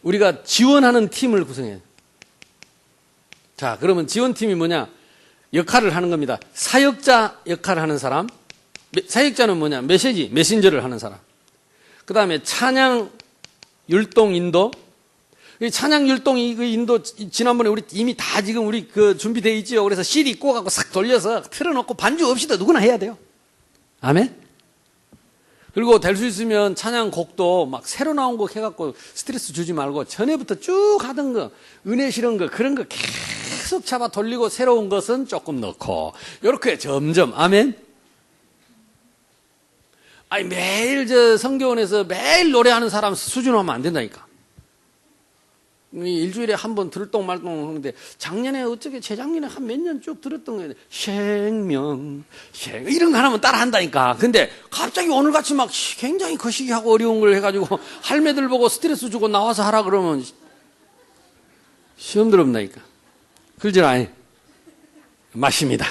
우리가 지원하는 팀을 구성해요. 자, 그러면 지원팀이 뭐냐? 역할을 하는 겁니다. 사역자 역할을 하는 사람. 사역자는 뭐냐? 메신저를 하는 사람. 그 다음에 찬양, 율동, 인도. 찬양 율동이 그 인도 지난번에 우리 이미 다 지금 우리 그 준비되어 있지요. 그래서 CD 꽂아갖고 싹 돌려서 틀어놓고 반주 없이도 누구나 해야 돼요. 아멘? 그리고 될 수 있으면 찬양 곡도 막 새로 나온 곡 해갖고 스트레스 주지 말고 전에부터 쭉 하던 거, 은혜 실은 거, 그런 거 계속 잡아 돌리고 새로운 것은 조금 넣고, 이렇게 점점, 아멘? 아니, 매일 성교원에서 매일 노래하는 사람 수준으로 하면 안 된다니까. 일주일에 한 번 들을동 말동 하는데, 작년에 어떻게 재작년에 한 몇 년 쭉 들었던 거예요. 생명, 이런 거 하나면 따라 한다니까. 근데 갑자기 오늘같이 막 굉장히 거시기하고 어려운 걸 해가지고 할매들 보고 스트레스 주고 나와서 하라 그러면 시험 들어온다니까. 그러질 않아요. 마십니다.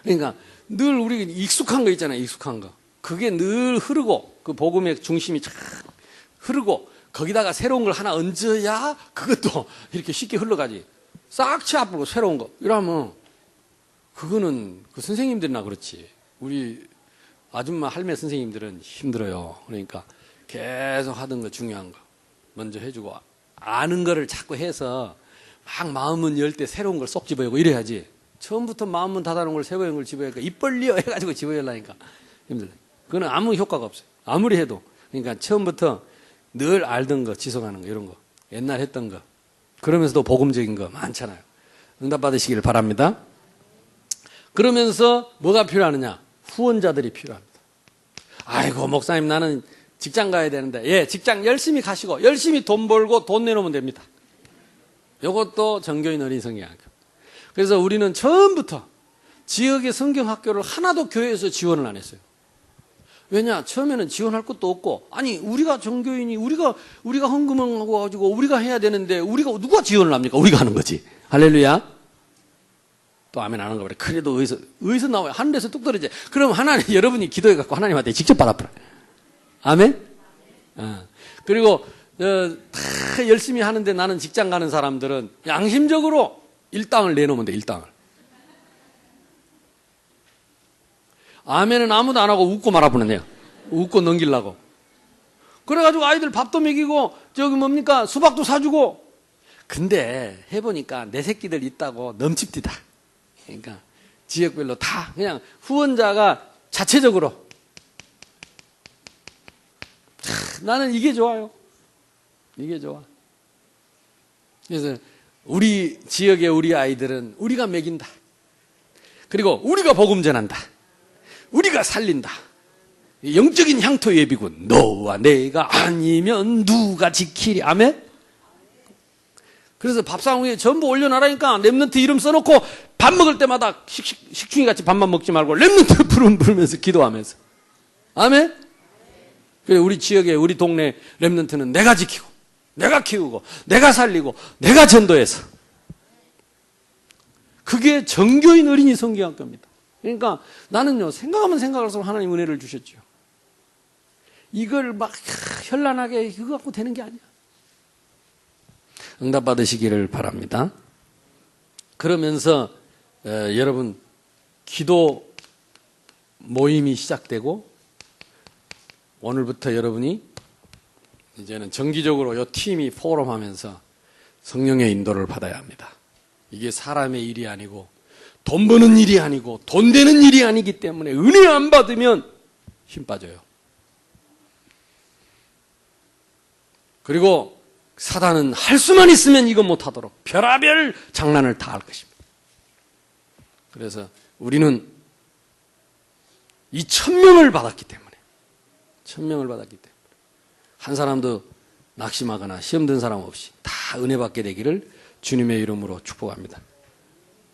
그러니까 늘 우리 익숙한 거 있잖아요. 익숙한 거. 그게 늘 흐르고, 그 복음의 중심이 쫙 흐르고, 거기다가 새로운 걸 하나 얹어야 그것도 이렇게 쉽게 흘러가지. 싹 치아프고 새로운 거. 이러면 그거는 그 선생님들이나 그렇지. 우리 아줌마 할매 선생님들은 힘들어요. 그러니까 계속 하던 거 중요한 거 먼저 해주고, 아는 거를 자꾸 해서 막 마음은 열 때 새로운 걸 쏙 집어열고 이래야지. 처음부터 마음은 닫아놓은 걸 새로운 걸 집어열니까 입 벌려 해가지고 집어열라니까 힘들어. 그거는 아무 효과가 없어요. 아무리 해도. 그러니까 처음부터 늘 알던 거, 지속하는 거, 이런 거. 옛날 했던 거. 그러면서도 복음적인 거 많잖아요. 응답 받으시기를 바랍니다. 그러면서 뭐가 필요하느냐? 후원자들이 필요합니다. 아이고, 목사님 나는 직장 가야 되는데. 예, 직장 열심히 가시고 열심히 돈 벌고 돈 내놓으면 됩니다. 이것도 정교인 어린 성경학교. 그래서 우리는 처음부터 지역의 성경학교를 하나도 교회에서 지원을 안 했어요. 왜냐? 처음에는 지원할 것도 없고, 아니, 우리가 정교인이, 우리가 헌금하고 가지고 우리가 해야 되는데, 누가 지원을 합니까? 우리가 하는 거지. 할렐루야. 또 아멘 안 하는 거 그래. 그래도 어디서 나와요? 하늘에서 뚝 떨어져. 그럼 하나님, 여러분이 기도해갖고 하나님한테 직접 받아보라. 아멘? 그리고, 다 열심히 하는데 나는 직장 가는 사람들은 양심적으로 일당을 내놓으면 돼, 일당을. 아멘은 아무도 안 하고 웃고 말아보네요. 웃고 넘기려고. 그래가지고 아이들 밥도 먹이고, 저기 뭡니까? 수박도 사주고. 근데 해보니까 내 새끼들 있다고 넘칩디다. 그러니까 지역별로 다 그냥 후원자가 자체적으로. 나는 이게 좋아요. 이게 좋아. 그래서 우리 지역의 우리 아이들은 우리가 먹인다. 그리고 우리가 복음 전한다. 우리가 살린다. 영적인 향토 예비군. 너와 내가 아니면 누가 지키리. 아멘? 그래서 밥상 위에 전부 올려놔라니까 렘넌트 이름 써놓고 밥 먹을 때마다 식충이같이 밥만 먹지 말고 렘넌트 부르면서 기도하면서. 아멘? 그래, 우리 지역에 우리 동네 렘넌트는 내가 지키고 내가 키우고 내가 살리고 내가 전도해서. 그게 정교인 어린이 성경학교입니다. 그러니까 나는요, 생각하면 생각할수록 하나님 은혜를 주셨죠. 이걸 막 현란하게 그거 갖고 되는 게 아니야. 응답 받으시기를 바랍니다. 그러면서 여러분 기도 모임이 시작되고, 오늘부터 여러분이 이제는 정기적으로 이 팀이 포럼하면서 성령의 인도를 받아야 합니다. 이게 사람의 일이 아니고 돈 버는 일이 아니고 돈 되는 일이 아니기 때문에 은혜 안 받으면 힘 빠져요. 그리고 사단은 할 수만 있으면 이거 못하도록 별의별 장난을 다 할 것입니다. 그래서 우리는 이 1000명을 받았기 때문에, 1000명을 받았기 때문에 한 사람도 낙심하거나 시험 든 사람 없이 다 은혜 받게 되기를 주님의 이름으로 축복합니다.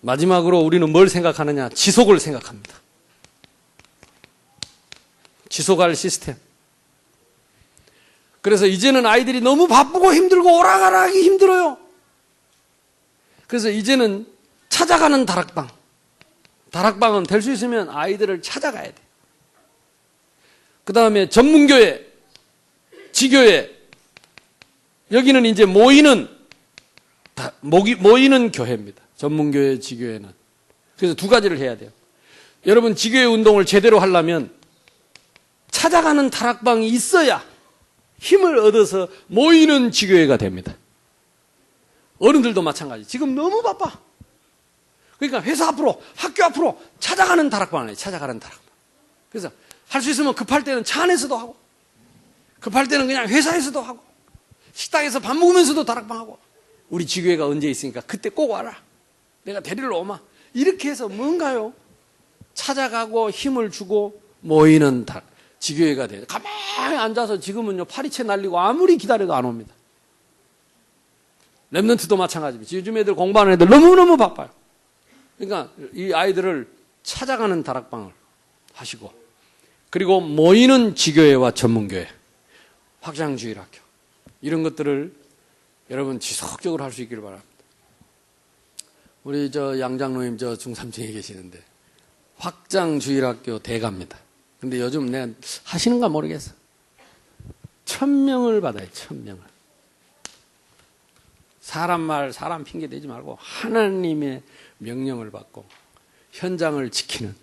마지막으로 우리는 뭘 생각하느냐? 지속을 생각합니다. 지속할 시스템. 그래서 이제는 아이들이 너무 바쁘고 힘들고 오라가라 하기 힘들어요. 그래서 이제는 찾아가는 다락방. 다락방은 될 수 있으면 아이들을 찾아가야 돼. 그 다음에 전문교회, 지교회. 여기는 이제 모이는 교회입니다. 전문교회, 지교회는. 그래서 두 가지를 해야 돼요. 여러분, 지교회 운동을 제대로 하려면 찾아가는 다락방이 있어야 힘을 얻어서 모이는 지교회가 됩니다. 어른들도 마찬가지. 지금 너무 바빠. 그러니까 회사 앞으로, 학교 앞으로 찾아가는 다락방을 해요. 찾아가는 다락방. 그래서 할 수 있으면 급할 때는 차 안에서도 하고, 급할 때는 그냥 회사에서도 하고, 식당에서 밥 먹으면서도 다락방하고, 우리 지교회가 언제 있으니까 그때 꼭 와라. 내가 데리러 오마. 이렇게 해서 뭔가요? 찾아가고 힘을 주고 모이는 지교회가 돼요. 가만히 앉아서 지금은요, 파리채 날리고 아무리 기다려도 안 옵니다. 랩런트도 마찬가지입니다. 요즘 애들 공부하는 애들 너무너무 바빠요. 그러니까 이 아이들을 찾아가는 다락방을 하시고, 그리고 모이는 지교회와 전문교회, 확장주일학교, 이런 것들을 여러분 지속적으로 할 수 있기를 바랍니다. 우리 양 장로님 중삼층에 계시는데 확장주일학교 대가입니다. 근데 요즘 내가 하시는가 모르겠어. 1000명을 받아요. 1000명을. 사람 말, 사람 핑계 대지 말고 하나님의 명령을 받고 현장을 지키는,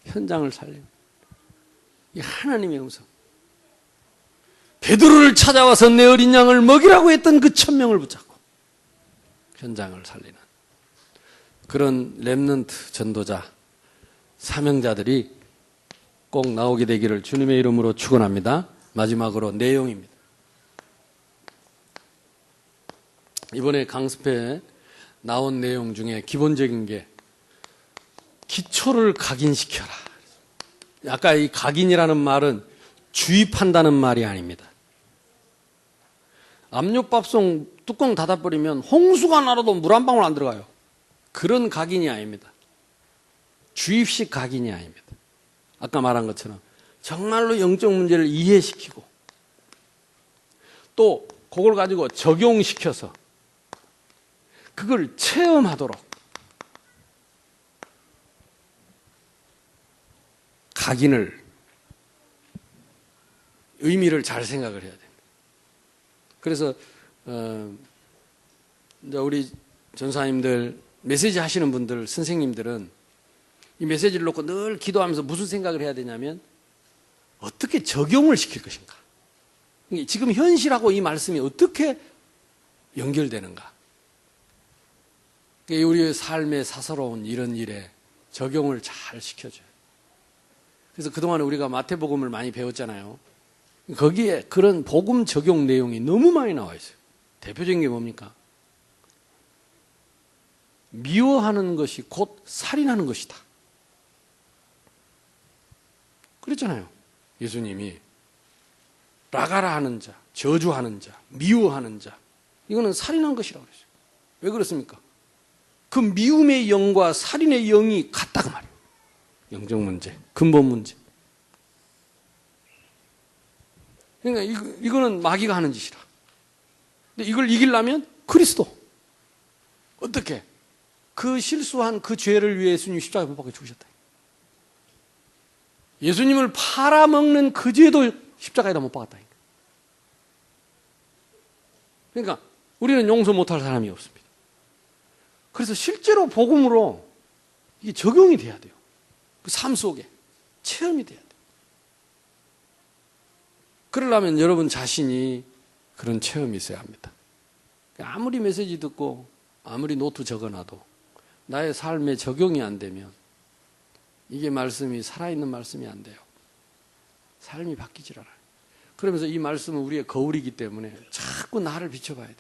현장을 살리는 이 하나님의 음성. 베드로를 찾아와서 내 어린 양을 먹이라고 했던 그 1000명을 붙잡고 현장을 살리는 그런 렘넌트 전도자, 사명자들이 꼭 나오게 되기를 주님의 이름으로 축원합니다. 마지막으로 내용입니다. 이번에 강습회에 나온 내용 중에 기본적인 게 기초를 각인시켜라. 아까 이 각인이라는 말은 주입한다는 말이 아닙니다. 압력밥솥 뚜껑 닫아버리면 홍수가 나라도 물 한 방울 안 들어가요. 그런 각인이 아닙니다. 주입식 각인이 아닙니다. 아까 말한 것처럼 정말로 영적 문제를 이해시키고 또 그걸 가지고 적용시켜서 그걸 체험하도록 각인을, 의미를 잘 생각을 해야 됩니다. 그래서 이제 우리 전사님들, 메시지 하시는 분들, 선생님들은 이 메시지를 놓고 늘 기도하면서 무슨 생각을 해야 되냐면 어떻게 적용을 시킬 것인가. 지금 현실하고 이 말씀이 어떻게 연결되는가. 우리의 삶의 사사로운 이런 일에 적용을 잘 시켜줘요. 그래서 그동안 우리가 마태복음을 많이 배웠잖아요. 거기에 그런 복음 적용 내용이 너무 많이 나와 있어요. 대표적인 게 뭡니까? 미워하는 것이 곧 살인하는 것이다. 그랬잖아요. 예수님이 라가라 하는 자, 저주하는 자, 미워하는 자, 이거는 살인한 것이라고 그랬어요. 왜 그렇습니까? 그 미움의 영과 살인의 영이 같다고 말이에요. 영적 문제, 근본 문제. 그러니까 이거는 마귀가 하는 짓이라. 근데 이걸 이기려면 그리스도. 어떻게? 그 실수한 그 죄를 위해 예수님이 십자가에 못 박혀 죽으셨다. 예수님을 팔아먹는 그 죄도 십자가에다 못 박았다. 그러니까 우리는 용서 못할 사람이 없습니다. 그래서 실제로 복음으로 이게 적용이 돼야 돼요. 그 삶 속에 체험이 돼야 돼요. 그러려면 여러분 자신이 그런 체험이 있어야 합니다. 아무리 메시지 듣고 아무리 노트 적어놔도 나의 삶에 적용이 안 되면 이게 말씀이 살아있는 말씀이 안 돼요. 삶이 바뀌질 않아요. 그러면서 이 말씀은 우리의 거울이기 때문에 자꾸 나를 비춰봐야 돼요.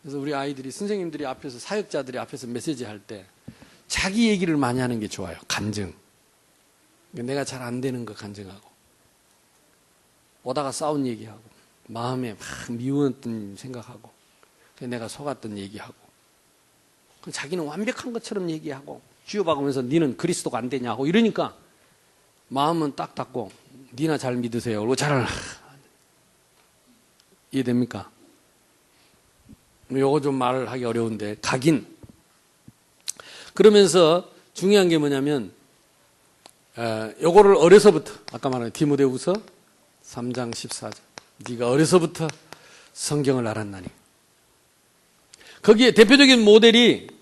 그래서 우리 아이들이, 선생님들이 앞에서, 사역자들이 앞에서 메시지 할 때 자기 얘기를 많이 하는 게 좋아요. 간증. 내가 잘 안 되는 거 간증하고, 오다가 싸운 얘기하고, 마음에 막 미웠던 생각하고, 내가 속았던 얘기하고, 자기는 완벽한 것처럼 얘기하고, 쥐어박으면서 니는 그리스도가 안 되냐고 이러니까 마음은 딱 닫고 니나 잘 믿으세요. 그리고 잘 이해됩니까? 요거 좀 말을 하기 어려운데 각인. 그러면서 중요한 게 뭐냐면 요거를 어려서부터 아까 말한 디모데후서 3장 14절 네가 어려서부터 성경을 알았나니 거기에 대표적인 모델이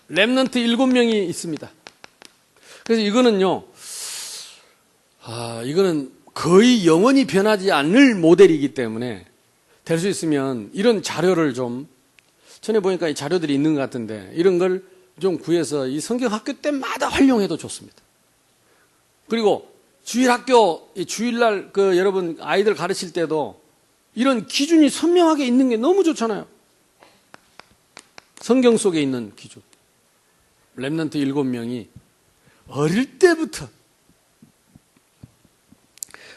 렘넌트 7명이 있습니다. 그래서 이거는요, 이거는 거의 영원히 변하지 않을 모델이기 때문에 될 수 있으면 이런 자료를 좀, 전에 보니까 이 자료들이 있는 것 같은데 이런 걸 좀 구해서 이 성경 학교 때마다 활용해도 좋습니다. 그리고 주일학교, 주일날 여러분 아이들 가르칠 때도 이런 기준이 선명하게 있는 게 너무 좋잖아요. 성경 속에 있는 기준. 렘넌트 7명이 어릴 때부터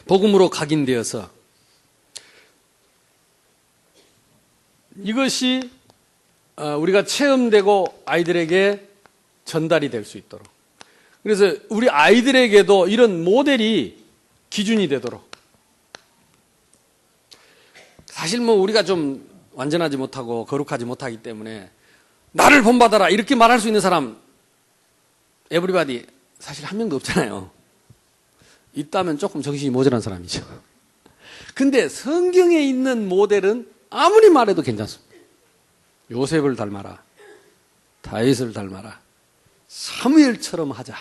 복음으로 각인되어서 이것이 우리가 체험되고 아이들에게 전달이 될 수 있도록. 그래서 우리 아이들에게도 이런 모델이 기준이 되도록. 사실 뭐 우리가 좀 완전하지 못하고 거룩하지 못하기 때문에 나를 본받아라 이렇게 말할 수 있는 사람 에브리바디 사실 한 명도 없잖아요. 있다면 조금 정신이 모자란 사람이죠. 근데 성경에 있는 모델은 아무리 말해도 괜찮습니다. 요셉을 닮아라, 다윗을 닮아라, 사무엘처럼 하자.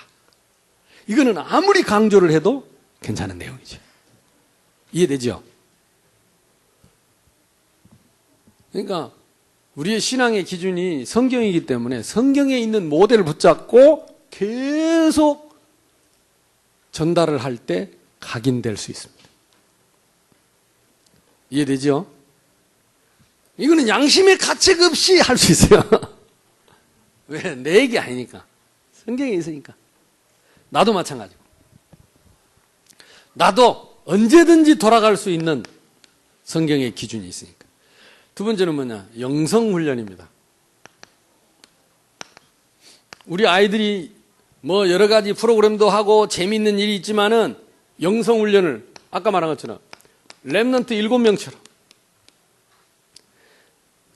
이거는 아무리 강조를 해도 괜찮은 내용이죠. 이해되죠? 그러니까 우리의 신앙의 기준이 성경이기 때문에 성경에 있는 모델을 붙잡고 계속 전달을 할 때 각인될 수 있습니다. 이해되죠? 이거는 양심의 가책 없이 할 수 있어요. 왜? 내 얘기 아니니까. 성경에 있으니까. 나도 마찬가지고. 나도 언제든지 돌아갈 수 있는 성경의 기준이 있으니까. 두 번째는 뭐냐? 영성훈련입니다. 우리 아이들이 뭐 여러 가지 프로그램도 하고 재미있는 일이 있지만은 영성훈련을 아까 말한 것처럼 렘넌트 7명처럼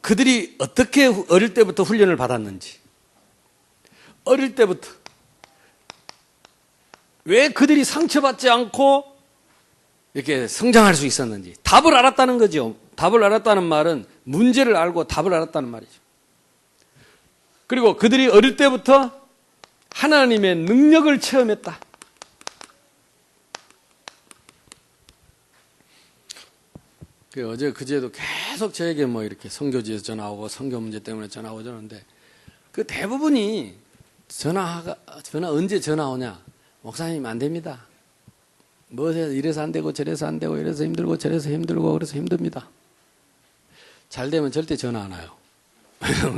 그들이 어떻게 어릴 때부터 훈련을 받았는지, 어릴 때부터 왜 그들이 상처받지 않고 이렇게 성장할 수 있었는지 답을 알았다는 거죠. 답을 알았다는 말은 문제를 알고 답을 알았다는 말이죠. 그리고 그들이 어릴 때부터 하나님의 능력을 체험했다. 어제 그제도 계속 저에게 뭐 이렇게 선교지에서 전화 오고 선교 문제 때문에 전화 오고 저러는데 그 대부분이 전화 언제 전화 오냐? 목사님 안 됩니다. 뭐 이래서 안 되고 저래서 안 되고 이래서 힘들고 저래서 힘들고 그래서 힘듭니다. 잘 되면 절대 전화 안 와요.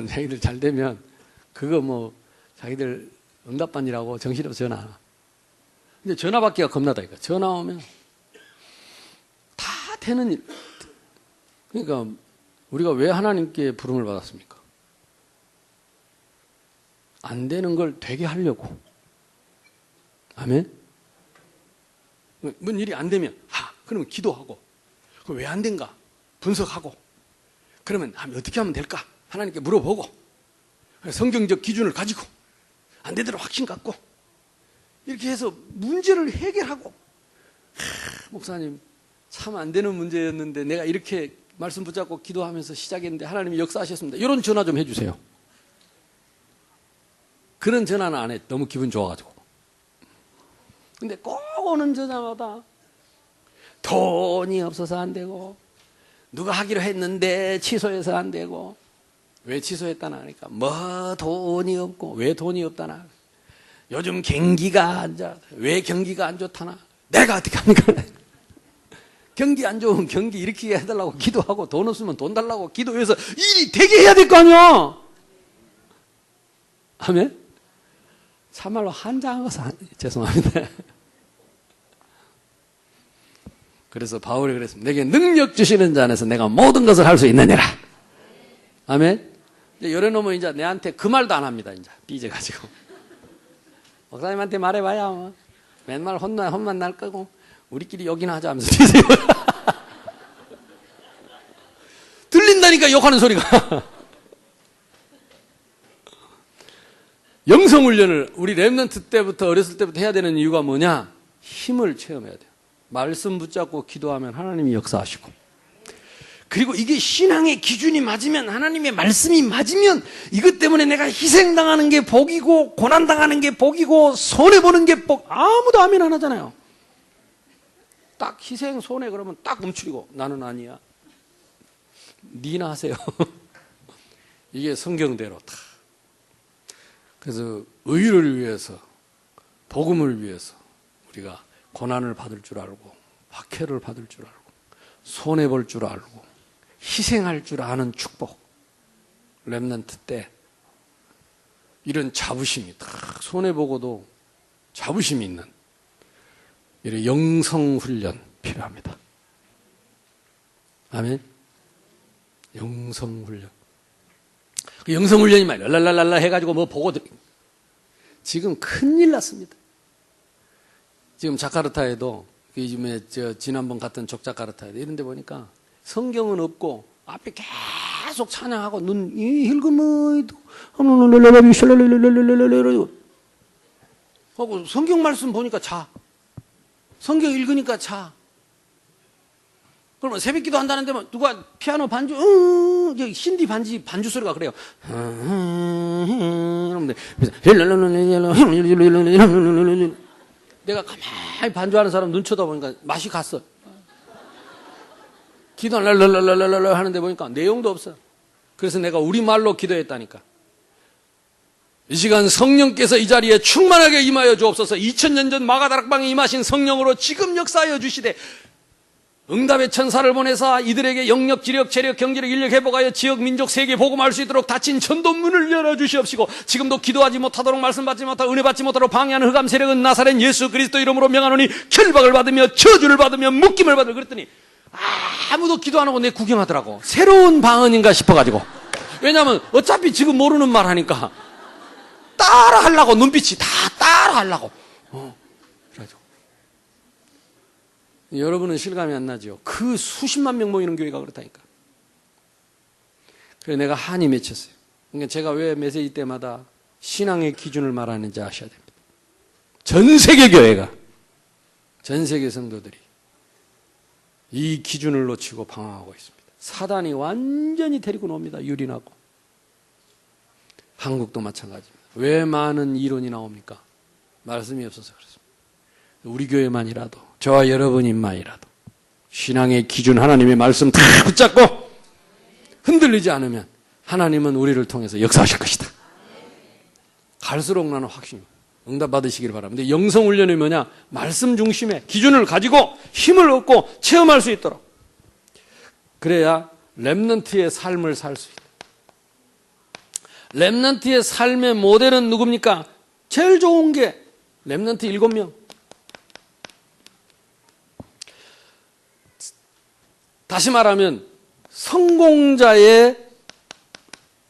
자기들 잘 되면 그거 뭐 자기들 응답반이라고 정신없어 전화 안 와. 근데 전화 받기가 겁나다니까. 전화 오면 다 되는 일. 그러니까 우리가 왜 하나님께 부름을 받았습니까? 안 되는 걸 되게 하려고. 아멘? 뭔 일이 안 되면 그러면 기도하고 왜 안 된가 분석하고 그러면 어떻게 하면 될까 하나님께 물어보고 성경적 기준을 가지고 안 되도록 확신 갖고 이렇게 해서 문제를 해결하고 목사님 참 안 되는 문제였는데 내가 이렇게 말씀 붙잡고 기도하면서 시작했는데 하나님이 역사하셨습니다. 이런 전화 좀 해주세요. 그런 전화는 안 해. 너무 기분 좋아가지고. 근데 꼭 오는 전화마다 돈이 없어서 안 되고 누가 하기로 했는데 취소해서 안 되고 왜 취소했다나 하니까 뭐 돈이 없고 왜 돈이 없다나 요즘 경기가 안 좋아 왜 경기가 안 좋다나 내가 어떻게 합니까? 경기 안 좋으면 경기 이렇게 해달라고 기도하고 돈 없으면 돈 달라고 기도해서 일이 되게 해야 될 거 아니야. 아멘? 참말로 한장어서 죄송합니다. 그래서 바울이 그랬습니다. 내게 능력 주시는 자 안에서 내가 모든 것을 할 수 있느니라. 아멘? 이래 놓으면 이제 내한테 그 말도 안 합니다. 이제 삐져가지고. 목사님한테 말해봐야 뭐. 맨날 혼만 날 거고 우리끼리 욕이나 하자 하면서 뛰세요. 들린다니까 욕하는 소리가. 영성훈련을 우리 렘넌트 때부터 어렸을 때부터 해야 되는 이유가 뭐냐? 힘을 체험해야 돼요. 말씀 붙잡고 기도하면 하나님이 역사하시고 그리고 이게 신앙의 기준이 맞으면 하나님의 말씀이 맞으면 이것 때문에 내가 희생당하는 게 복이고 고난당하는 게 복이고 손해보는 게 복. 아무도 아멘 안 하잖아요. 딱 희생 손해 그러면 딱 움츠리고 나는 아니야. 니나 하세요. 이게 성경대로 다. 그래서 의를 위해서, 복음을 위해서 우리가 고난을 받을 줄 알고, 박해를 받을 줄 알고, 손해볼 줄 알고, 희생할 줄 아는 축복. 렘넌트 때 이런 자부심이 딱 손해보고도 자부심이 있는 이런 영성훈련 필요합니다. 아멘. 영성훈련. 그 영성훈련이 말이야. 랄랄랄라 해가지고 뭐 보고 지금 큰일 났습니다. 지금 자카르타에도 요즘에 지난번 갔던 족자카르타에도 이런 데 보니까 성경은 없고 앞에 계속 찬양하고 눈 힐그머이도 하고 성경 말씀 보니까 자. 성경 읽으니까 자. 그러면 새벽기도 한다는데 뭐 누가 피아노 반주, 신디 반주 소리가 그래요. 내가 가만히 반주하는 사람 눈 쳐다보니까 맛이 갔어. 기도 랄랄랄랄랄랄 하는데 보니까 내용도 없어. 그래서 내가 우리말로 기도했다니까. 이 시간 성령께서 이 자리에 충만하게 임하여 주옵소서. 2000년 전 마가다락방에 임하신 성령으로 지금 역사하여 주시되 응답의 천사를 보내사 이들에게 영력, 지력, 체력, 경제력, 인력 회복하여 지역, 민족, 세계 복음할 수 있도록 닫힌 전도문을 열어주시옵시고 지금도 기도하지 못하도록 말씀 받지 못하고 은혜 받지 못하도록 방해하는 흑암 세력은 나사렛 예수 그리스도 이름으로 명하노니 결박을 받으며 저주를 받으며 묶임을 받으며 그랬더니 아무도 기도 안 하고 내 구경하더라고. 새로운 방언인가 싶어가지고. 왜냐하면 어차피 지금 모르는 말 하니까 따라하려고 눈빛이 다 따라하려고. 그래가지고 여러분은 실감이 안 나죠. 그 수십만 명 모이는 교회가 그렇다니까. 그래서 내가 한이 맺혔어요. 그러니까 제가 왜 메시지 때마다 신앙의 기준을 말하는지 아셔야 됩니다. 전 세계 교회가, 전 세계 성도들이 이 기준을 놓치고 방황하고 있습니다. 사단이 완전히 데리고 놉니다. 유린하고. 한국도 마찬가지입니다. 왜 많은 이론이 나옵니까? 말씀이 없어서 그렇습니다. 우리 교회만이라도, 저와 여러분만이라도 신앙의 기준 하나님의 말씀 다 붙잡고 흔들리지 않으면 하나님은 우리를 통해서 역사하실 것이다. 갈수록 나는 확신, 응답 받으시길 바랍니다. 근데 영성훈련이 뭐냐? 말씀 중심의 기준을 가지고 힘을 얻고 체험할 수 있도록. 그래야 렘넌트의 삶을 살 수 있다. 렘넌트의 삶의 모델은 누굽니까? 제일 좋은 게 렘넌트 7명. 다시 말하면 성공자의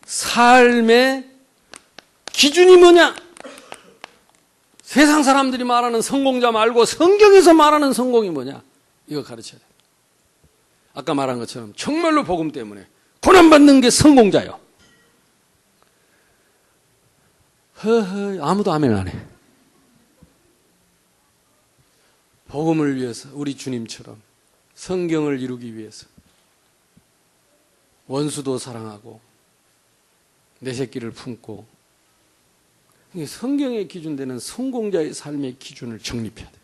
삶의 기준이 뭐냐? 세상 사람들이 말하는 성공자 말고 성경에서 말하는 성공이 뭐냐? 이거 가르쳐야 돼요. 아까 말한 것처럼 정말로 복음 때문에 고난받는 게 성공자요. 아무도 아멘 안 해. 복음을 위해서 우리 주님처럼 성경을 이루기 위해서 원수도 사랑하고 내 새끼를 품고 성경의 기준되는 성공자의 삶의 기준을 정립해야 돼요.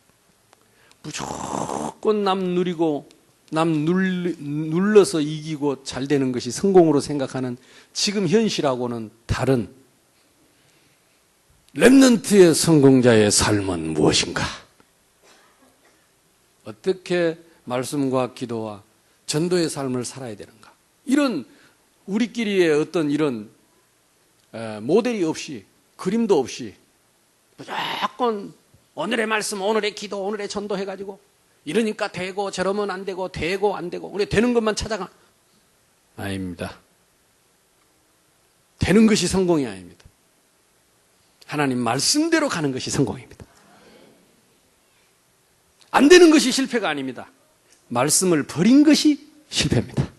무조건 남 누리고 남 눌러서 이기고 잘 되는 것이 성공으로 생각하는 지금 현실하고는 다른 렘넌트의 성공자의 삶은 무엇인가? 어떻게 말씀과 기도와 전도의 삶을 살아야 되는가? 이런 우리끼리의 어떤 이런 모델이 없이 그림도 없이 무조건 오늘의 말씀, 오늘의 기도, 오늘의 전도 해가지고 이러니까 되고 저러면 안 되고 되고 안 되고 우리 되는 것만 찾아가. 아닙니다. 되는 것이 성공이 아닙니다. 하나님 말씀대로 가는 것이 성공입니다. 안 되는 것이 실패가 아닙니다. 말씀을 버린 것이 실패입니다.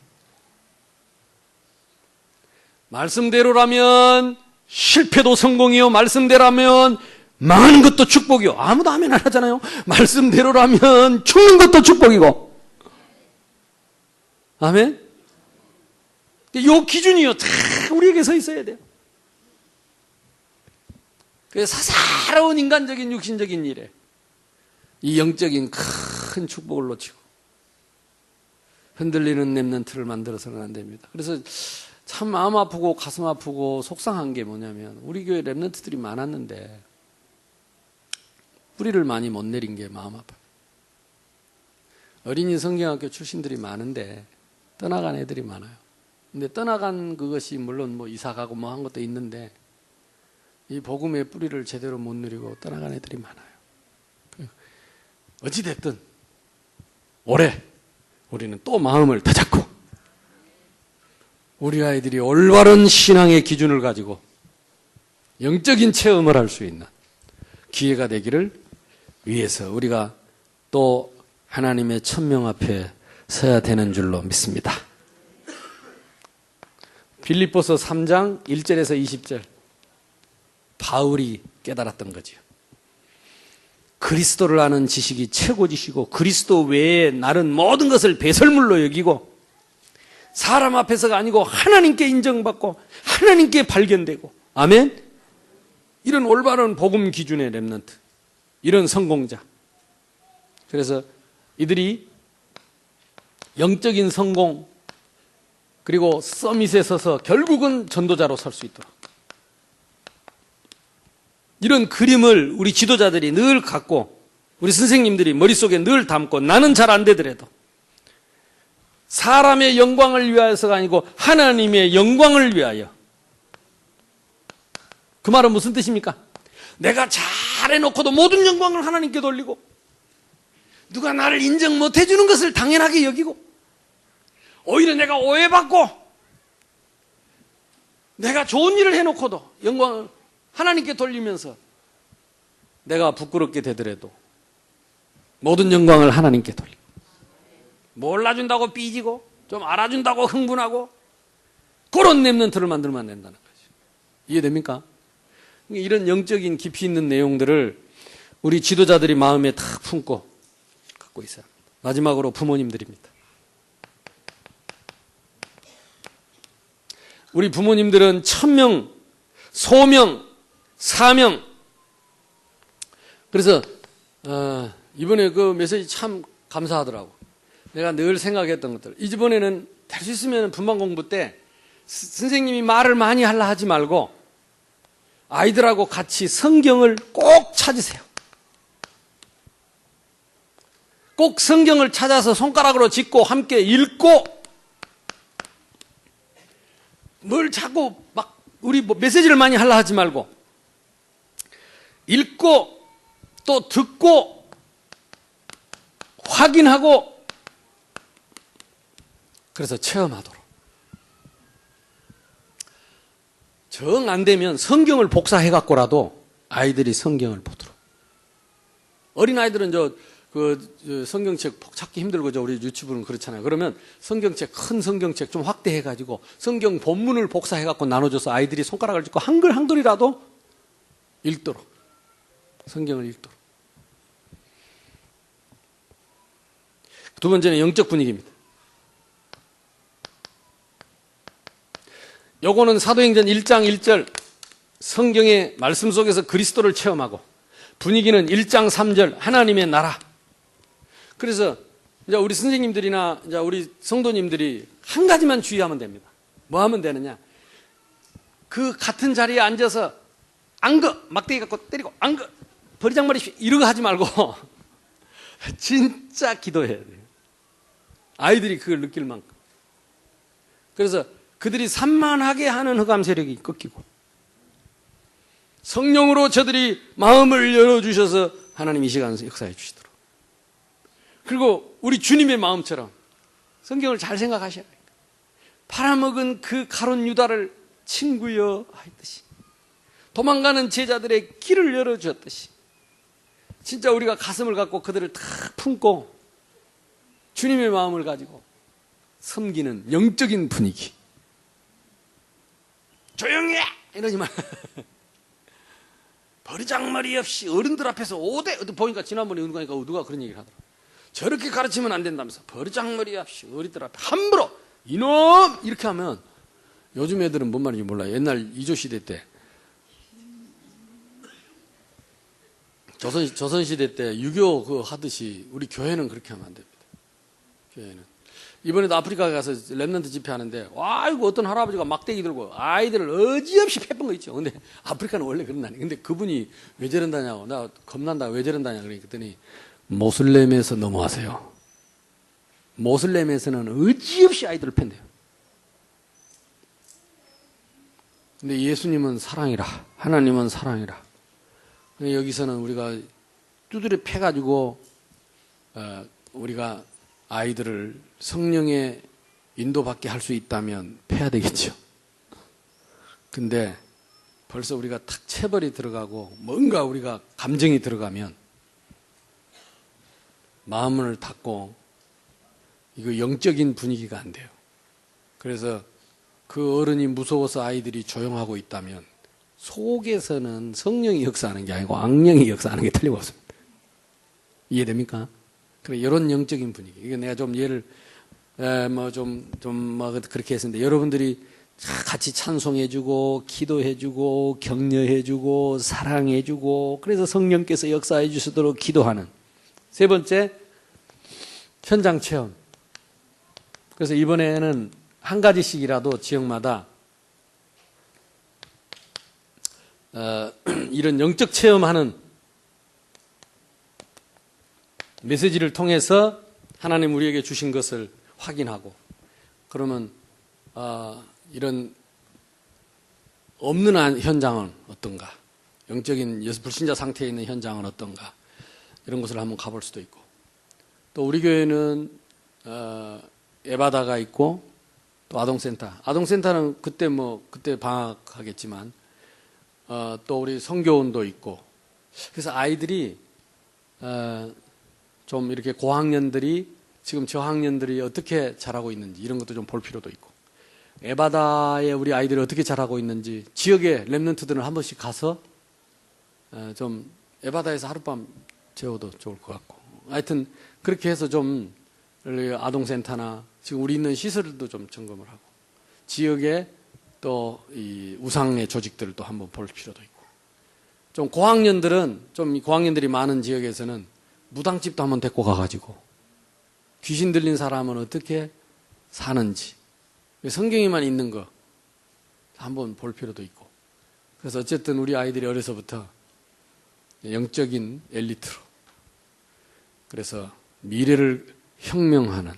말씀대로라면 실패도 성공이요. 말씀대로라면 망하는 것도 축복이요. 아무도 아멘 안 하잖아요. 말씀대로라면 죽는 것도 축복이고. 아멘? 이 기준이요. 다 우리에게 서 있어야 돼요. 그래서 사사로운 인간적인 육신적인 일에 이 영적인 큰 축복을 놓치고 흔들리는 렘넌트를 만들어서는 안 됩니다. 그래서 참 마음 아프고 가슴 아프고 속상한 게 뭐냐면 우리 교회 렘넌트들이 많았는데 뿌리를 많이 못 내린 게 마음 아파요. 어린이 성경학교 출신들이 많은데 떠나간 애들이 많아요. 근데 떠나간 그것이 물론 뭐 이사 가고 뭐 한 것도 있는데 이 복음의 뿌리를 제대로 못 누리고 떠나간 애들이 많아요. 어찌됐든 올해 우리는 또 마음을 다잡고 우리 아이들이 올바른 신앙의 기준을 가지고 영적인 체험을 할 수 있는 기회가 되기를 위해서 우리가 또 하나님의 천명 앞에 서야 되는 줄로 믿습니다. 빌립보서 3장 1절에서 20절 바울이 깨달았던 거지요. 그리스도를 아는 지식이 최고지시고 그리스도 외에 나른 모든 것을 배설물로 여기고 사람 앞에서가 아니고 하나님께 인정받고 하나님께 발견되고 아멘? 이런 올바른 복음 기준의 렘넌트, 이런 성공자. 그래서 이들이 영적인 성공 그리고 서밋에 서서 결국은 전도자로 설 수 있도록 이런 그림을 우리 지도자들이 늘 갖고 우리 선생님들이 머릿속에 늘 담고 나는 잘 안 되더라도 사람의 영광을 위하여서가 아니고 하나님의 영광을 위하여. 그 말은 무슨 뜻입니까? 내가 잘해놓고도 모든 영광을 하나님께 돌리고 누가 나를 인정 못해주는 것을 당연하게 여기고 오히려 내가 오해받고 내가 좋은 일을 해놓고도 영광을 하나님께 돌리면서 내가 부끄럽게 되더라도 모든 영광을 하나님께 돌리고 몰라준다고 삐지고 좀 알아준다고 흥분하고 그런 렘넌트를 만들면 안 된다는 거죠. 이해됩니까? 이런 영적인 깊이 있는 내용들을 우리 지도자들이 마음에 다 품고 갖고 있어요. 마지막으로 부모님들입니다. 우리 부모님들은 천명, 소명, 사명. 그래서 이번에 그 메시지 참 감사하더라고. 내가 늘 생각했던 것들. 이번에는 될 수 있으면 분반 공부 때 선생님이 말을 많이 하려 하지 말고 아이들하고 같이 성경을 꼭 찾으세요. 꼭 성경을 찾아서 손가락으로 짚고 함께 읽고 뭘 자꾸 막 우리 뭐 메시지를 많이 하려 하지 말고 읽고 또 듣고 확인하고 그래서 체험하도록. 정 안 되면 성경을 복사해 갖고라도 아이들이 성경을 보도록. 어린아이들은 성경책 찾기 힘들고 우리 유치부는 그렇잖아요. 그러면 성경책, 큰 성경책 좀 확대해 가지고 성경 본문을 복사해 갖고 나눠줘서 아이들이 손가락을 짚고 한글 한글이라도 읽도록. 성경을 읽도록. 두 번째는 영적 분위기입니다. 요거는 사도행전 1장 1절 성경의 말씀 속에서 그리스도를 체험하고 분위기는 1장 3절 하나님의 나라. 그래서 이제 우리 선생님들이나 이제 우리 성도님들이 한 가지만 주의하면 됩니다. 뭐 하면 되느냐? 그 같은 자리에 앉아서 안거 막대기 갖고 때리고 안거 버리장머리 이러고 하지 말고 진짜 기도해야 돼요. 아이들이 그걸 느낄 만큼. 그래서 그들이 산만하게 하는 흑암 세력이 꺾이고 성령으로 저들이 마음을 열어주셔서 하나님 이 시간에서 역사해 주시도록. 그리고 우리 주님의 마음처럼 성경을 잘 생각하셔야 돼요. 팔아먹은 그 가룟 유다를 친구여 하였듯이 도망가는 제자들의 길을 열어주었듯이 진짜 우리가 가슴을 갖고 그들을 탁 품고 주님의 마음을 가지고 섬기는 영적인 분위기. 조용히 해! 이러지 마. 버리장머리 없이 어른들 앞에서 보니까 지난번에 가니까 누가 그런 얘기를 하더라. 저렇게 가르치면 안 된다면서 버리장머리 없이 어린들 앞에 함부로 이놈! 이렇게 하면 요즘 애들은 뭔 말인지 몰라요. 옛날 이조시대 때 조선시대 때 유교 하듯이 우리 교회는 그렇게 하면 안 됩니다. 교회는 이번에도 아프리카 가서 렘넌트 집회하는데, 와, 이거 어떤 할아버지가 막대기 들고 아이들을 어지없이 패본 거 있죠. 근데 아프리카는 원래 그런 나니. 근데 그분이 왜 저런다냐고, 나 겁난다, 왜 저런다냐 그랬더니, 모슬렘에서 넘어와세요. 모슬렘에서는 어지없이 아이들을 팬대요. 근데 예수님은 사랑이라, 하나님은 사랑이라. 여기서는 우리가 두드려 패가지고, 우리가 아이들을 성령의 인도받게 할 수 있다면 패야 되겠죠. 근데 벌써 우리가 탁 체벌이 들어가고 뭔가 우리가 감정이 들어가면 마음을 닫고 이거 영적인 분위기가 안 돼요. 그래서 그 어른이 무서워서 아이들이 조용하고 있다면 속에서는 성령이 역사하는 게 아니고 악령이 역사하는 게 틀림없습니다. 이해됩니까? 그래, 이런 영적인 분위기. 이게 내가 좀 예를, 그렇게 했었는데, 여러분들이 같이 찬송해주고, 기도해주고, 격려해주고, 사랑해주고, 그래서 성령께서 역사해 주시도록 기도하는. 세 번째, 현장 체험. 그래서 이번에는 한 가지씩이라도 지역마다, 이런 영적 체험하는 메시지를 통해서 하나님 우리에게 주신 것을 확인하고, 그러면 이런 없는 현장은 어떤가, 영적인 불신자 상태에 있는 현장은 어떤가, 이런 것을 한번 가볼 수도 있고, 또 우리 교회는 에바다가 있고 또 아동센터는 그때 방학하겠지만 또 우리 성교원도 있고, 그래서 아이들이 좀 이렇게 고학년들이 지금 저학년들이 어떻게 자라고 있는지 이런 것도 좀 볼 필요도 있고, 에바다에 우리 아이들이 어떻게 자라고 있는지 지역의 렘넌트들은 한 번씩 가서 좀 에바다에서 하룻밤 재워도 좋을 것 같고, 하여튼 그렇게 해서 좀 아동센터나 지금 우리 있는 시설도 좀 점검을 하고, 지역의 또 이 우상의 조직들도 한번 볼 필요도 있고, 좀 고학년들이 많은 지역에서는 무당집도 한번 데리고 가가지고 귀신 들린 사람은 어떻게 사는지, 성경에만 있는 거 한번 볼 필요도 있고, 그래서 어쨌든 우리 아이들이 어려서부터 영적인 엘리트로, 그래서 미래를 혁명하는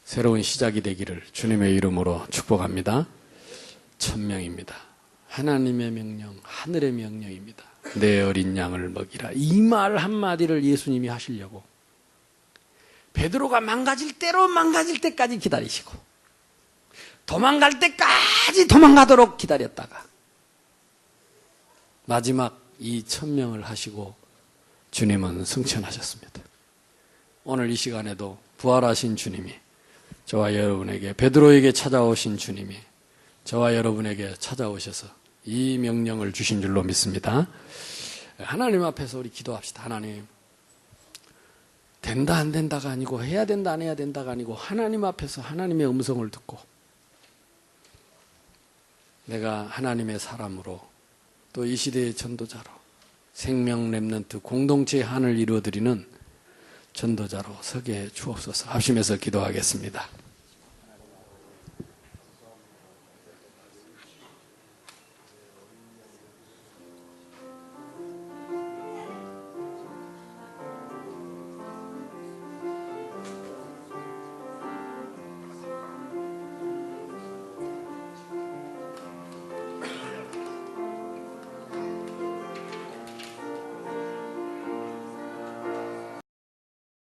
새로운 시작이 되기를 주님의 이름으로 축복합니다. 천명입니다. 하나님의 명령, 하늘의 명령입니다. 내 어린 양을 먹이라. 이 말 한마디를 예수님이 하시려고 베드로가 망가질 때까지 기다리시고, 도망갈 때까지 도망가도록 기다렸다가 마지막 이 천명을 하시고 주님은 승천하셨습니다. 오늘 이 시간에도 부활하신 주님이 저와 여러분에게, 베드로에게 찾아오신 주님이 저와 여러분에게 찾아오셔서 이 명령을 주신 줄로 믿습니다. 하나님 앞에서 우리 기도합시다. 하나님, 된다 안 된다가 아니고, 해야 된다 안 해야 된다가 아니고, 하나님 앞에서 하나님의 음성을 듣고 내가 하나님의 사람으로, 또 이 시대의 전도자로, 생명 렘넌트 공동체의 한을 이루어드리는 전도자로 서게 해 주옵소서. 합심해서 기도하겠습니다.